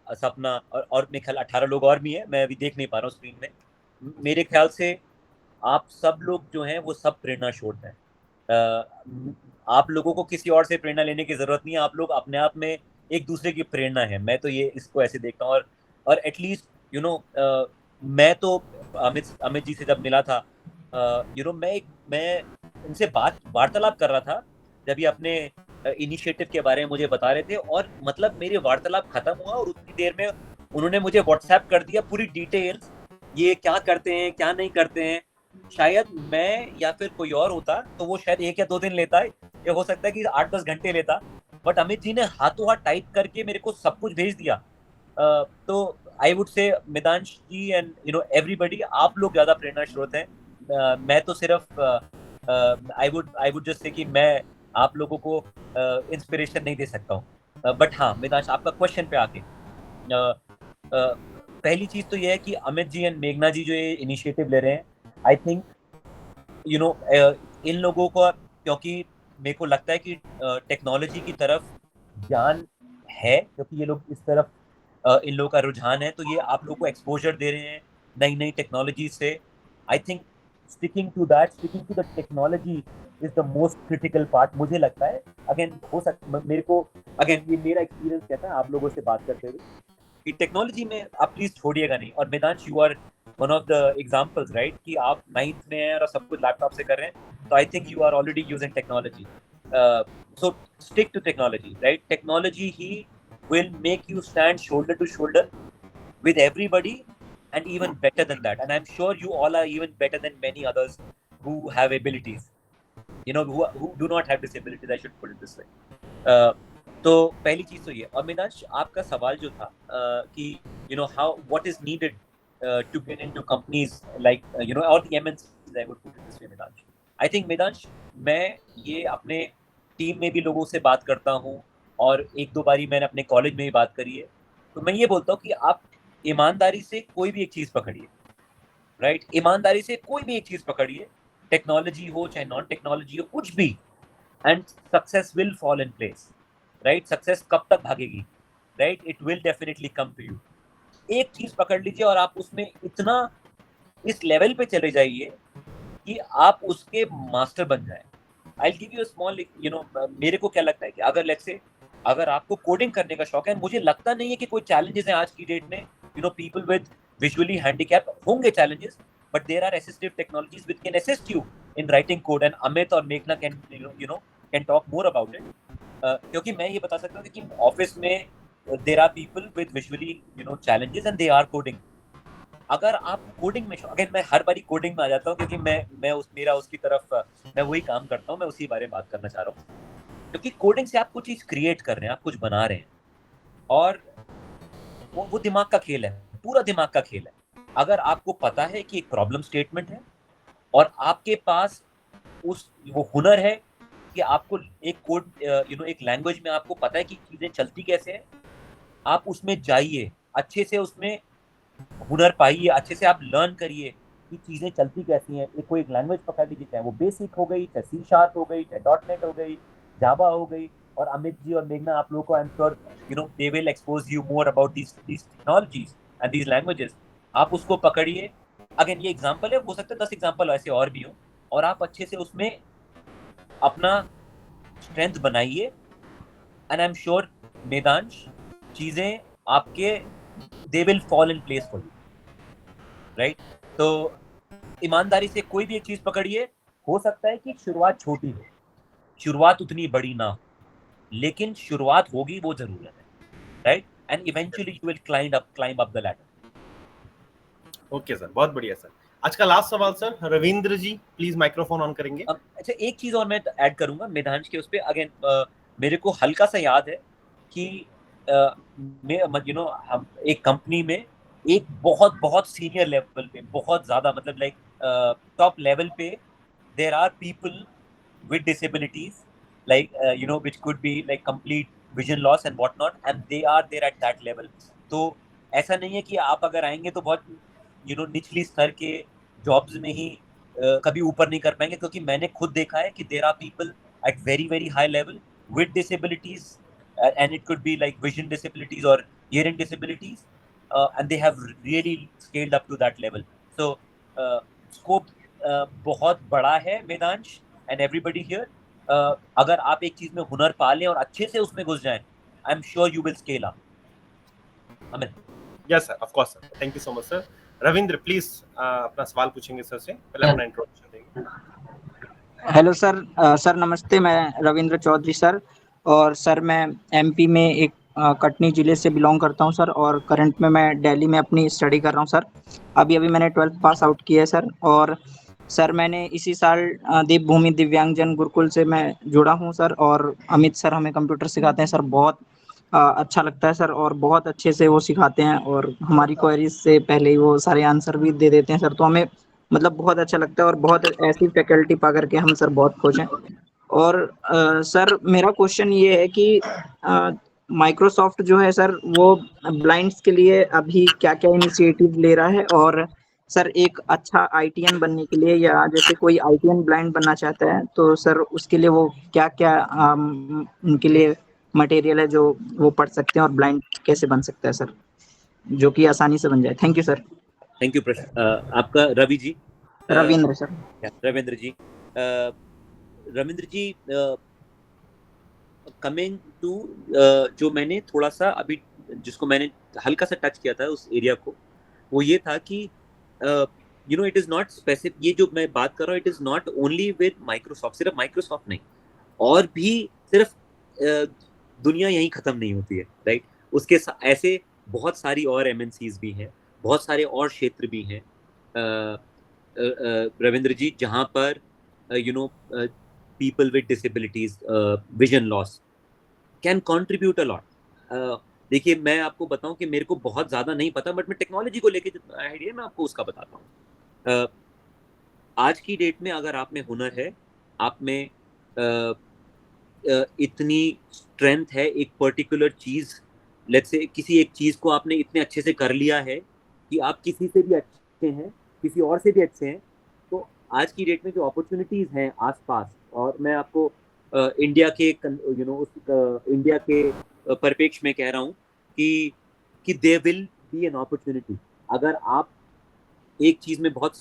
सपना, और मेरे ख्याल 18 लोग और भी हैं, मैं अभी देख नहीं पा रहा हूँ स्क्रीन में। मेरे ख्याल से आप सब लोग जो हैं वो सब प्रेरणा स्रोत हैं। आप लोगों को किसी और से प्रेरणा लेने की जरूरत नहीं है, आप लोग अपने आप में एक दूसरे की प्रेरणा है। मैं तो ये इसको ऐसे देखता हूँ। और एटलीस्ट मैं तो अमित जी से जब मिला था, मैं इनसे वार्तालाप कर रहा था जब ये अपने इनिशिएटिव के बारे में मुझे बता रहे थे, और मतलब मेरे वार्तालाप खत्म हुआ और उतनी देर में उन्होंने मुझे व्हाट्सएप कर दिया पूरी डिटेल्स, ये क्या करते हैं क्या नहीं करते हैं। शायद मैं या फिर कोई और होता तो वो शायद 1 या 2 दिन लेता है, या हो सकता है कि 8-10 घंटे लेता, बट अमित जी ने हाथों हाथ टाइप करके मेरे को सब कुछ भेज दिया। तो आई वुड से मितांश जी एंड एवरीबडी, आप लोग ज्यादा प्रेरणा स्रोत हैं। मैं तो सिर्फ आई वुड जस्ट से कि मैं आप लोगों को इंस्पिरेशन नहीं दे सकता हूँ। बट हाँ मितांश, आपका क्वेश्चन पे आके पहली चीज तो ये है कि अमित जी एंड मेघना जी जो ये इनिशिएटिव ले रहे हैं, आई थिंक इन लोगों का, क्योंकि मेरे को लगता है कि टेक्नोलॉजी की तरफ ज्ञान है, क्योंकि ये लोग इस तरफ इन लोगों का रुझान है, तो ये आप लोगों को एक्सपोजर दे रहे हैं नई नई टेक्नोलॉजी से। I think sticking to the technology is the most critical part, मुझे लगता है। अगेन हो सकता, मेरे को अगेन ये मेरा एक्सपीरियंस कहता है आप लोगों से बात करते हुए कि टेक्नोलॉजी में आप प्लीज छोड़िएगा नहीं। और Vedansh, you are one of the examples, right, कि आप 9th में हैं और सब कुछ लैपटॉप से कर रहे हैं, तो I think you are already using technology. So stick to technology, right? Technology ही will make you stand shoulder to shoulder with everybody, and even better than that. And I'm sure you all are even better than many others who have abilities, who do not have disabilities, I should put it this way. तो पहली चीज तो ये। और मीनांश, आपका सवाल जो था कि what is needed to get into companies like or the MNCs, I would put it this way, मीनांश। I think मीनांश, मैं ये अपने टीम में भी लोगों से बात करता हूँ, और 1-2 बारी मैंने अपने कॉलेज में भी बात करी है, तो मैं ये बोलता हूँ कि आप ईमानदारी से कोई भी एक चीज पकड़िए, राइट? ईमानदारी से कोई भी एक चीज पकड़िए, टेक्नोलॉजी हो चाहे नॉन टेक्नोलॉजी हो, कुछ भी, and success will fall in place, right? Success कब तक भागेगी, right? It will definitely come to you. एक चीज पकड़ लीजिए और आप उसमें इतना इस लेवल पे चले जाइए कि आप उसके मास्टर बन जाए। I give you a small, मेरे को क्या लगता है कि अगर लेट्स से अगर आपको कोडिंग करने का शौक है, मुझे लगता नहीं है कि कोई चैलेंजेस हैं आज की डेट में, पीपल विद विजुअली हैंडीकैप होंगे challenges, but there are assistive technologies which can assist you in writing code, and Amit और मेघना can talk more about it. क्योंकि मैं ये बता सकता हूँ कि ऑफिस में there are people with visually challenges and they are coding. अगर आप कोडिंग में, अगेन मैं हर बारी कोडिंग में आ जाता हूँ क्योंकि मेरा उसकी तरफ, मैं वही काम करता हूँ, मैं उसी बारे में बात करना चाह रहा हूँ, क्योंकि कोडिंग से आप कुछ चीज क्रिएट कर रहे हैं, आप कुछ बना रहे हैं, और वो दिमाग का खेल है, पूरा दिमाग का खेल है। अगर आपको पता है कि एक प्रॉब्लम स्टेटमेंट है और आपके पास वो हुनर है कि आपको एक कोड, एक लैंग्वेज में आपको पता है कि चीजें चलती कैसे हैं, आप उसमें जाइए, अच्छे से उसमें हुनर पाइए, अच्छे से आप लर्न करिए कि चीजें चलती कैसी हैं। एक कोई लैंग्वेज पकड़ लीजिए, चाहे वो बेसिक हो गई, चाहे C# हो गई, चाहे .NET हो गई, जावा हो गई, और अमित जी और मेघना आप लोगों को, आई am sure they will expose you more about these technologies and these languages. आप उसको पकड़िए। अगेन ये एग्जांपल है, हो सकता है 10 एग्जांपल ऐसे और भी हो, और आप अच्छे से उसमें अपना स्ट्रेंथ बनाइए, एंड आई एम श्योर मेदांश, चीजें आपके they will fall in place for you, right? तो ईमानदारी से कोई भी एक चीज पकड़िए। हो सकता है कि शुरुआत छोटी हो, शुरुआत उतनी बड़ी ना हो, लेकिन शुरुआत होगी वो जरूर है, right? And eventually you will climb up the ladder. Okay sir, बहुत बढ़िया सर। आज का लास्ट सवाल सर, Ravindra ji please microphone on करेंगे। अच्छा, एक चीज और मैं ऐड करूंगा मेधांश के उस पे। अगेन मेरे को हल्का सा याद है कि हम एक कंपनी में एक बहुत सीनियर लेवल पे, बहुत ज्यादा, मतलब लाइक टॉप लेवल पे, there are people with disabilities, like which could be like complete vision loss and what not, and they are there at that level. तो ऐसा नहीं है कि आप अगर आएंगे तो बहुत निचली स्तर के जॉब्स में ही कभी ऊपर नहीं कर पाएंगे, क्योंकि मैंने खुद देखा है कि there are people at very very high level with disabilities, and it could be like vision disabilities or hearing disabilities, and they have really scaled up to that level. So scope बहुत बड़ा है Vedansh and everybody here. अगर आप एक चीज में हुनर पा लें और अच्छे से उसमें घुस जाएं, आई am sure you will scale up. Amit. Yes sir, of course sir, thank you so much sir. Ravindra please अपना सवाल पूछेंगे सर से, पहले अपना इंट्रोडक्शन देंगे. Hello sir. सर नमस्ते, मैं रविंद्र चौधरी सर, और सर मैं एमपी में एक कटनी ज़िले से बिलोंग करता हूं सर, और करंट में मैं दिल्ली में अपनी स्टडी कर रहा हूं सर. अभी मैंने 12th पास आउट किया है सर, और सर मैंने इसी साल देवभूमि दिव्यांगजन गुरुकुल से मैं जुड़ा हूं सर, और अमित सर हमें कंप्यूटर सिखाते हैं सर. बहुत अच्छा लगता है सर, और बहुत अच्छे से वो सिखाते हैं, और हमारी क्वेरीज से पहले ही वो सारे आंसर भी दे देते हैं सर. तो हमें मतलब बहुत अच्छा लगता है, और बहुत ऐसी फैकल्टी पा करके हम सर बहुत खुश हैं. और सर मेरा क्वेश्चन ये है कि माइक्रोसॉफ्ट जो है सर, वो ब्लाइंड्स के लिए अभी क्या क्या इनिशिएटिव ले रहा है, और सर एक अच्छा आईटीएन बनने के लिए, या जैसे कोई आईटीएन ब्लाइंड बनना चाहता है तो सर उसके लिए वो क्या क्या उनके लिए मटेरियल है जो वो पढ़ सकते हैं, और ब्लाइंड कैसे बन सकता है सर, जो कि आसानी से बन जाए. Thank you sir. Thank you. आपका Ravi ji. Ravindra sir. Ravindra ji. Ravindra ji, coming to जो मैंने थोड़ा सा अभी जिसको मैंने हल्का सा टच किया था उस एरिया को, वो ये था कि इट इज़ नॉट स्पेसिफिक. ये जो मैं बात कर रहा हूँ, it is not only with Microsoft. सिर्फ माइक्रोसॉफ्ट नहीं, और भी सिर्फ दुनिया यहीं ख़त्म नहीं होती है, राइट. उसके ऐसे बहुत सारी और एमएनसीज भी हैं, बहुत सारे और क्षेत्र भी हैं रविंद्र जी, जहाँ पर people with disabilities, vision loss can contribute a lot. देखिए मैं आपको बताऊं कि मेरे को बहुत ज़्यादा नहीं पता, बट मैं टेक्नोलॉजी को लेके जितना आइडिया मैं आपको उसका बताता हूँ. आज की डेट में अगर आप में हुनर है, आप में इतनी स्ट्रेंथ है, एक पर्टिकुलर चीज़, लेट्स से किसी एक चीज़ को आपने इतने अच्छे से कर लिया है कि आप किसी से भी अच्छे हैं, किसी और से भी अच्छे हैं, तो आज की डेट में जो अपॉर्चुनिटीज़ हैं आसपास, और मैं आपको इंडिया के इंडिया के परिप्रेक्ष्य में कह रहा हूँ कि they will be an opportunity. अगर आप एक चीज़ में बहुत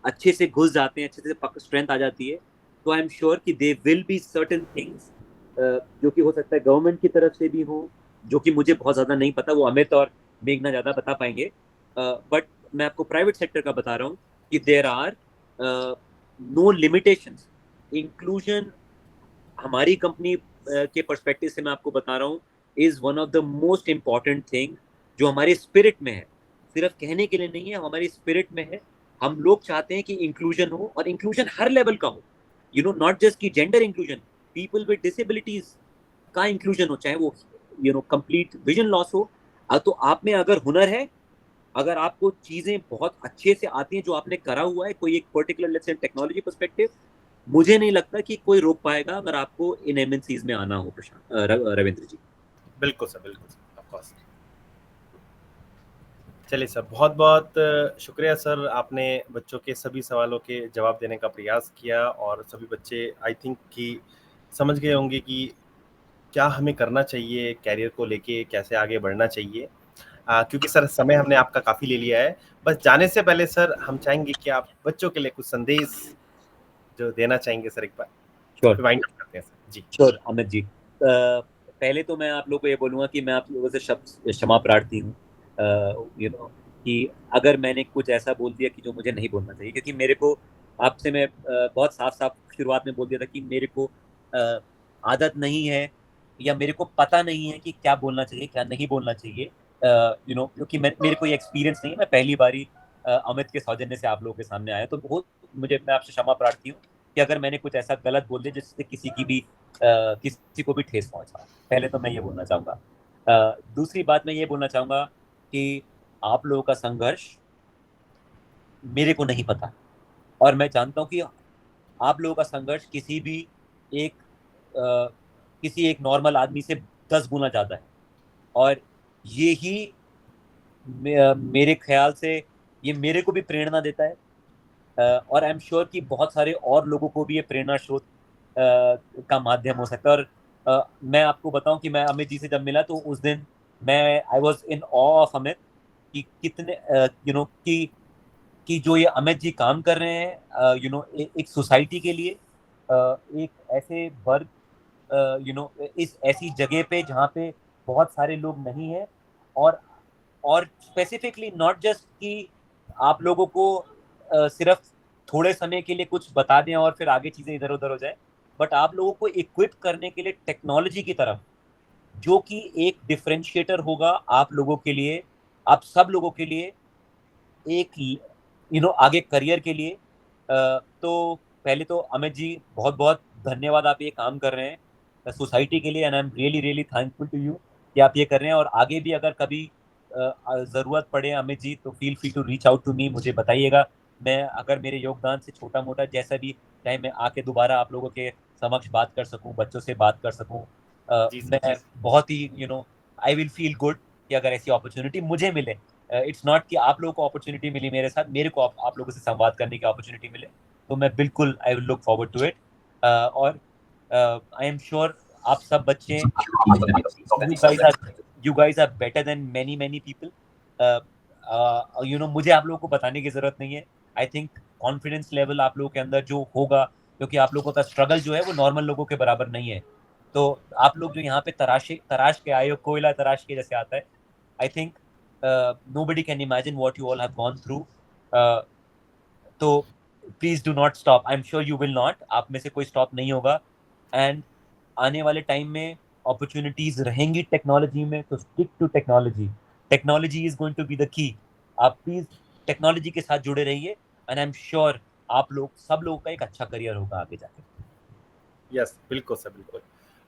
अच्छे से घुस जाते हैं, अच्छे से स्ट्रेंथ आ जाती है, तो आई एम श्योर कि they will be certain things जो कि हो सकता है गवर्नमेंट की तरफ से भी हो, जो कि मुझे बहुत ज़्यादा नहीं पता, वो अमित और मेघना ज़्यादा बता पाएंगे. बट मैं आपको प्राइवेट सेक्टर का बता रहा हूँ कि there are no limitations. Inclusion हमारी कंपनी के पर्सपेक्टिव से मैं आपको बता रहा हूँ is one of the most important thing जो हमारे स्पिरिट में है. सिर्फ कहने के लिए नहीं है, हमारी स्पिरिट में है. हम लोग चाहते हैं कि इंक्लूजन हो, और इंक्लूजन हर लेवल का हो. नॉट जस्ट कि gender inclusion, people with disabilities का इंक्लूजन हो, चाहे वो कंप्लीट विजन लॉस हो. तो आप में अगर हुनर है, अगर आपको चीज़ें बहुत अच्छे से आती हैं जो आपने करा हुआ है, कोई एक particular let's say technology perspective, मुझे नहीं लगता कि कोई रोक पाएगा अगर आपको इन एमएनसीज में आना हो. रविंद्र जी. बिल्कुल सर, बिल्कुल सर, ऑफ कोर्स. चलिए सर, बहुत बहुत शुक्रिया सर, आपने बच्चों के सभी सवालों के जवाब देने का प्रयास किया, और सभी बच्चे आई थिंक कि समझ गए होंगे कि क्या हमें करना चाहिए, कैरियर को लेके कैसे आगे बढ़ना चाहिए. क्योंकि सर समय हमने आपका काफ़ी ले लिया है. बस जाने से पहले सर हम चाहेंगे कि आप बच्चों के लिए कुछ संदेश जो देना चाहेंगे सर, एक बार रिमाइंड करते हैं सर. जी श्योर अमित जी. पहले तो मैं आप लोगों को ये बोलूँगा कि मैं आप लोगों से क्षमा प्रार्थी हूँ कि अगर मैंने कुछ ऐसा बोल दिया कि जो मुझे नहीं बोलना चाहिए, क्योंकि मेरे को आपसे मैं बहुत साफ साफ शुरुआत में बोल दिया था कि मेरे को आदत नहीं है, या मेरे को पता नहीं है कि क्या बोलना चाहिए क्या नहीं बोलना चाहिए, क्योंकि मेरे को ये एक्सपीरियंस नहीं है. मैं पहली बारी अमित के सौजन्य से आप लोगों के सामने आया, तो मैं आपसे क्षमा प्रार्थी हूँ कि अगर मैंने कुछ ऐसा गलत बोल दिया जिससे किसी को भी ठेस पहुंचा. पहले तो मैं ये बोलना चाहूँगा. दूसरी बात मैं ये बोलना चाहूँगा कि आप लोगों का संघर्ष मेरे को नहीं पता, और मैं जानता हूँ कि आप लोगों का संघर्ष किसी एक नॉर्मल आदमी से 10 गुना ज़्यादा है, और ये ही मेरे ख्याल से ये मेरे को भी प्रेरणा देता है, और आई एम श्योर कि बहुत सारे और लोगों को भी ये प्रेरणा स्रोत का माध्यम हो सकता है। और मैं आपको बताऊं कि मैं अमित जी से जब मिला तो उस दिन मैं I was in awe of Amit कि कितने कि जो ये अमित जी काम कर रहे हैं एक सोसाइटी के लिए, एक ऐसे वर्ग इस ऐसी जगह पे जहाँ पे बहुत सारे लोग नहीं हैं, और स्पेसिफिकली नॉट जस्ट कि आप लोगों को सिर्फ थोड़े समय के लिए कुछ बता दें और फिर आगे चीज़ें इधर उधर हो जाए, बट आप लोगों को इक्विप करने के लिए टेक्नोलॉजी की तरफ, जो कि एक डिफरेंशिएटर होगा आप लोगों के लिए, आप सब लोगों के लिए, एक आगे करियर के लिए। तो पहले तो अमित जी बहुत बहुत धन्यवाद, आप ये काम कर रहे हैं सोसाइटी के लिए, and I am really really thankful to you कि आप ये कर रहे हैं। और आगे भी अगर कभी ज़रूरत पड़े अमित जी तो feel free to reach out to me, मुझे बताइएगा। मैं अगर मेरे योगदान से छोटा मोटा जैसा भी, चाहे मैं आके दोबारा आप लोगों के समक्ष बात कर सकूं, बच्चों से बात कर सकूं, मैं बहुत ही आई विल फील गुड कि अगर ऐसी अपॉर्चुनिटी मुझे मिले। इट्स नॉट कि आप लोगों को अपॉर्चुनिटी मिली मेरे साथ, मेरे को आप लोगों से संवाद करने की अपॉर्चुनिटी मिले, तो मैं बिल्कुल I will look forward to it. और आई एम श्योर आप सब बच्चे, you guys are better than many people. मुझे आप लोगों को बताने की जरूरत नहीं है। आई थिंक कॉन्फिडेंस लेवल आप लोगों के अंदर जो होगा, क्योंकि आप लोगों का स्ट्रगल जो है वो नॉर्मल लोगों के बराबर नहीं है। तो आप लोग जो यहाँ पे तराश के आए हो, कोयला तराश के जैसे आता है, I think nobody can imagine what you all have gone through. तो please do not stop, I am sure you will not, आप में से कोई स्टॉप नहीं होगा। एंड आने वाले टाइम में अपॉर्चुनिटीज रहेंगी टेक्नोलॉजी में, तो stick to technology. Technology is going to be the key. आप प्लीज टेक्नोलॉजी के साथ जुड़े रहिए, एंड आई एम श्योर आप लोग सब लोगों का एक अच्छा करियर होगा आगे जाके। यस, बिल्कुल सर, बिल्कुल।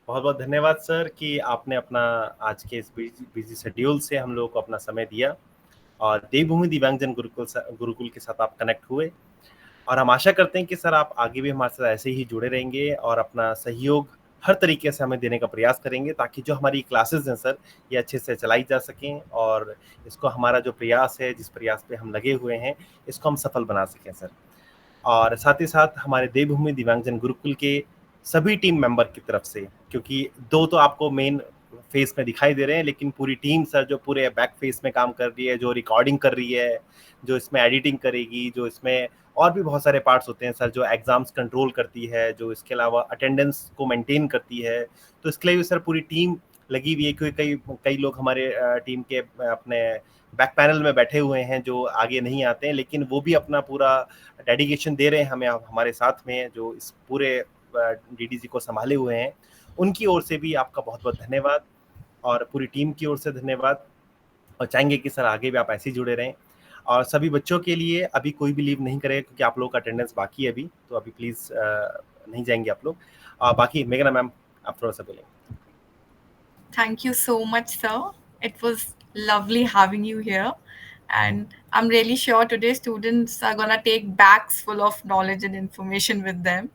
बहुत बहुत धन्यवाद सर कि आपने अपना आज के इस बिजी शेड्यूल से हम लोगों को अपना समय दिया और देवभूमि दिव्यांगजन गुरुकुल के साथ आप कनेक्ट हुए। और हम आशा करते हैं कि सर आप आगे भी हमारे साथ ऐसे ही जुड़े रहेंगे और अपना सहयोग हर तरीके से हमें देने का प्रयास करेंगे, ताकि जो हमारी क्लासेस हैं सर ये अच्छे से चलाई जा सकें और इसको हमारा जो प्रयास है, जिस प्रयास पे हम लगे हुए हैं, इसको हम सफल बना सकें सर। और साथ ही साथ हमारे देवभूमि दिव्यांगजन गुरुकुल के सभी टीम मेंबर की तरफ से, क्योंकि दो तो आपको मेन फेस में दिखाई दे रहे हैं, लेकिन पूरी टीम सर जो पूरे बैक फेस में काम कर रही है, जो रिकॉर्डिंग कर रही है, जो इसमें एडिटिंग करेगी, जो इसमें और भी बहुत सारे पार्ट्स होते हैं सर, जो एग्जाम्स कंट्रोल करती है, जो इसके अलावा अटेंडेंस को मेंटेन करती है, तो इसके लिए भी सर पूरी टीम लगी हुई है। क्योंकि कई लोग हमारे टीम के अपने बैक पैनल में बैठे हुए हैं जो आगे नहीं आते हैं, लेकिन वो भी अपना पूरा डेडिकेशन दे रहे हैं हमें, हमारे साथ में जो इस पूरे डीडीजी को संभाले हुए हैं। उनकी ओर से भी आपका बहुत बहुत धन्यवाद और पूरी टीम की ओर से धन्यवाद, और चाहेंगे कि सर आगे भी आप ऐसे ही जुड़े रहें। और सभी बच्चों के लिए अभी कोई भी लीव नहीं करेगा, क्योंकि आप लोगों का अटेंडेंस बाकी है अभी, तो अभी प्लीज नहीं जाएंगे आप लोग। बाकी मेघना मैम आप थोड़ा सा बोलेंगे। Thank you so much, sir. It was lovely having you here. And I'm really sure today students are going to take bags full of knowledge and information with them.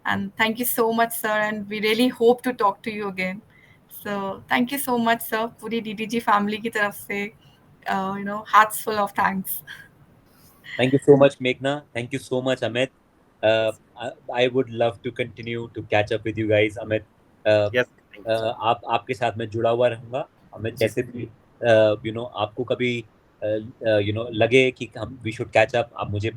And thank you so much, sir. And we really hope to talk to you again. So thank you so much, sir. Puri DDG family ki taraf se, hearts full of thanks. Thank you so much, Meghna. Thank you so much, Amit. I would love to continue to catch up with you guys, Amit. Yes. आपके साथ मैं जुड़ा हुआ रहूंगा अमित, जैसे भी आपको कभी लगे कि हम वी शुड कैच अप, आप मुझे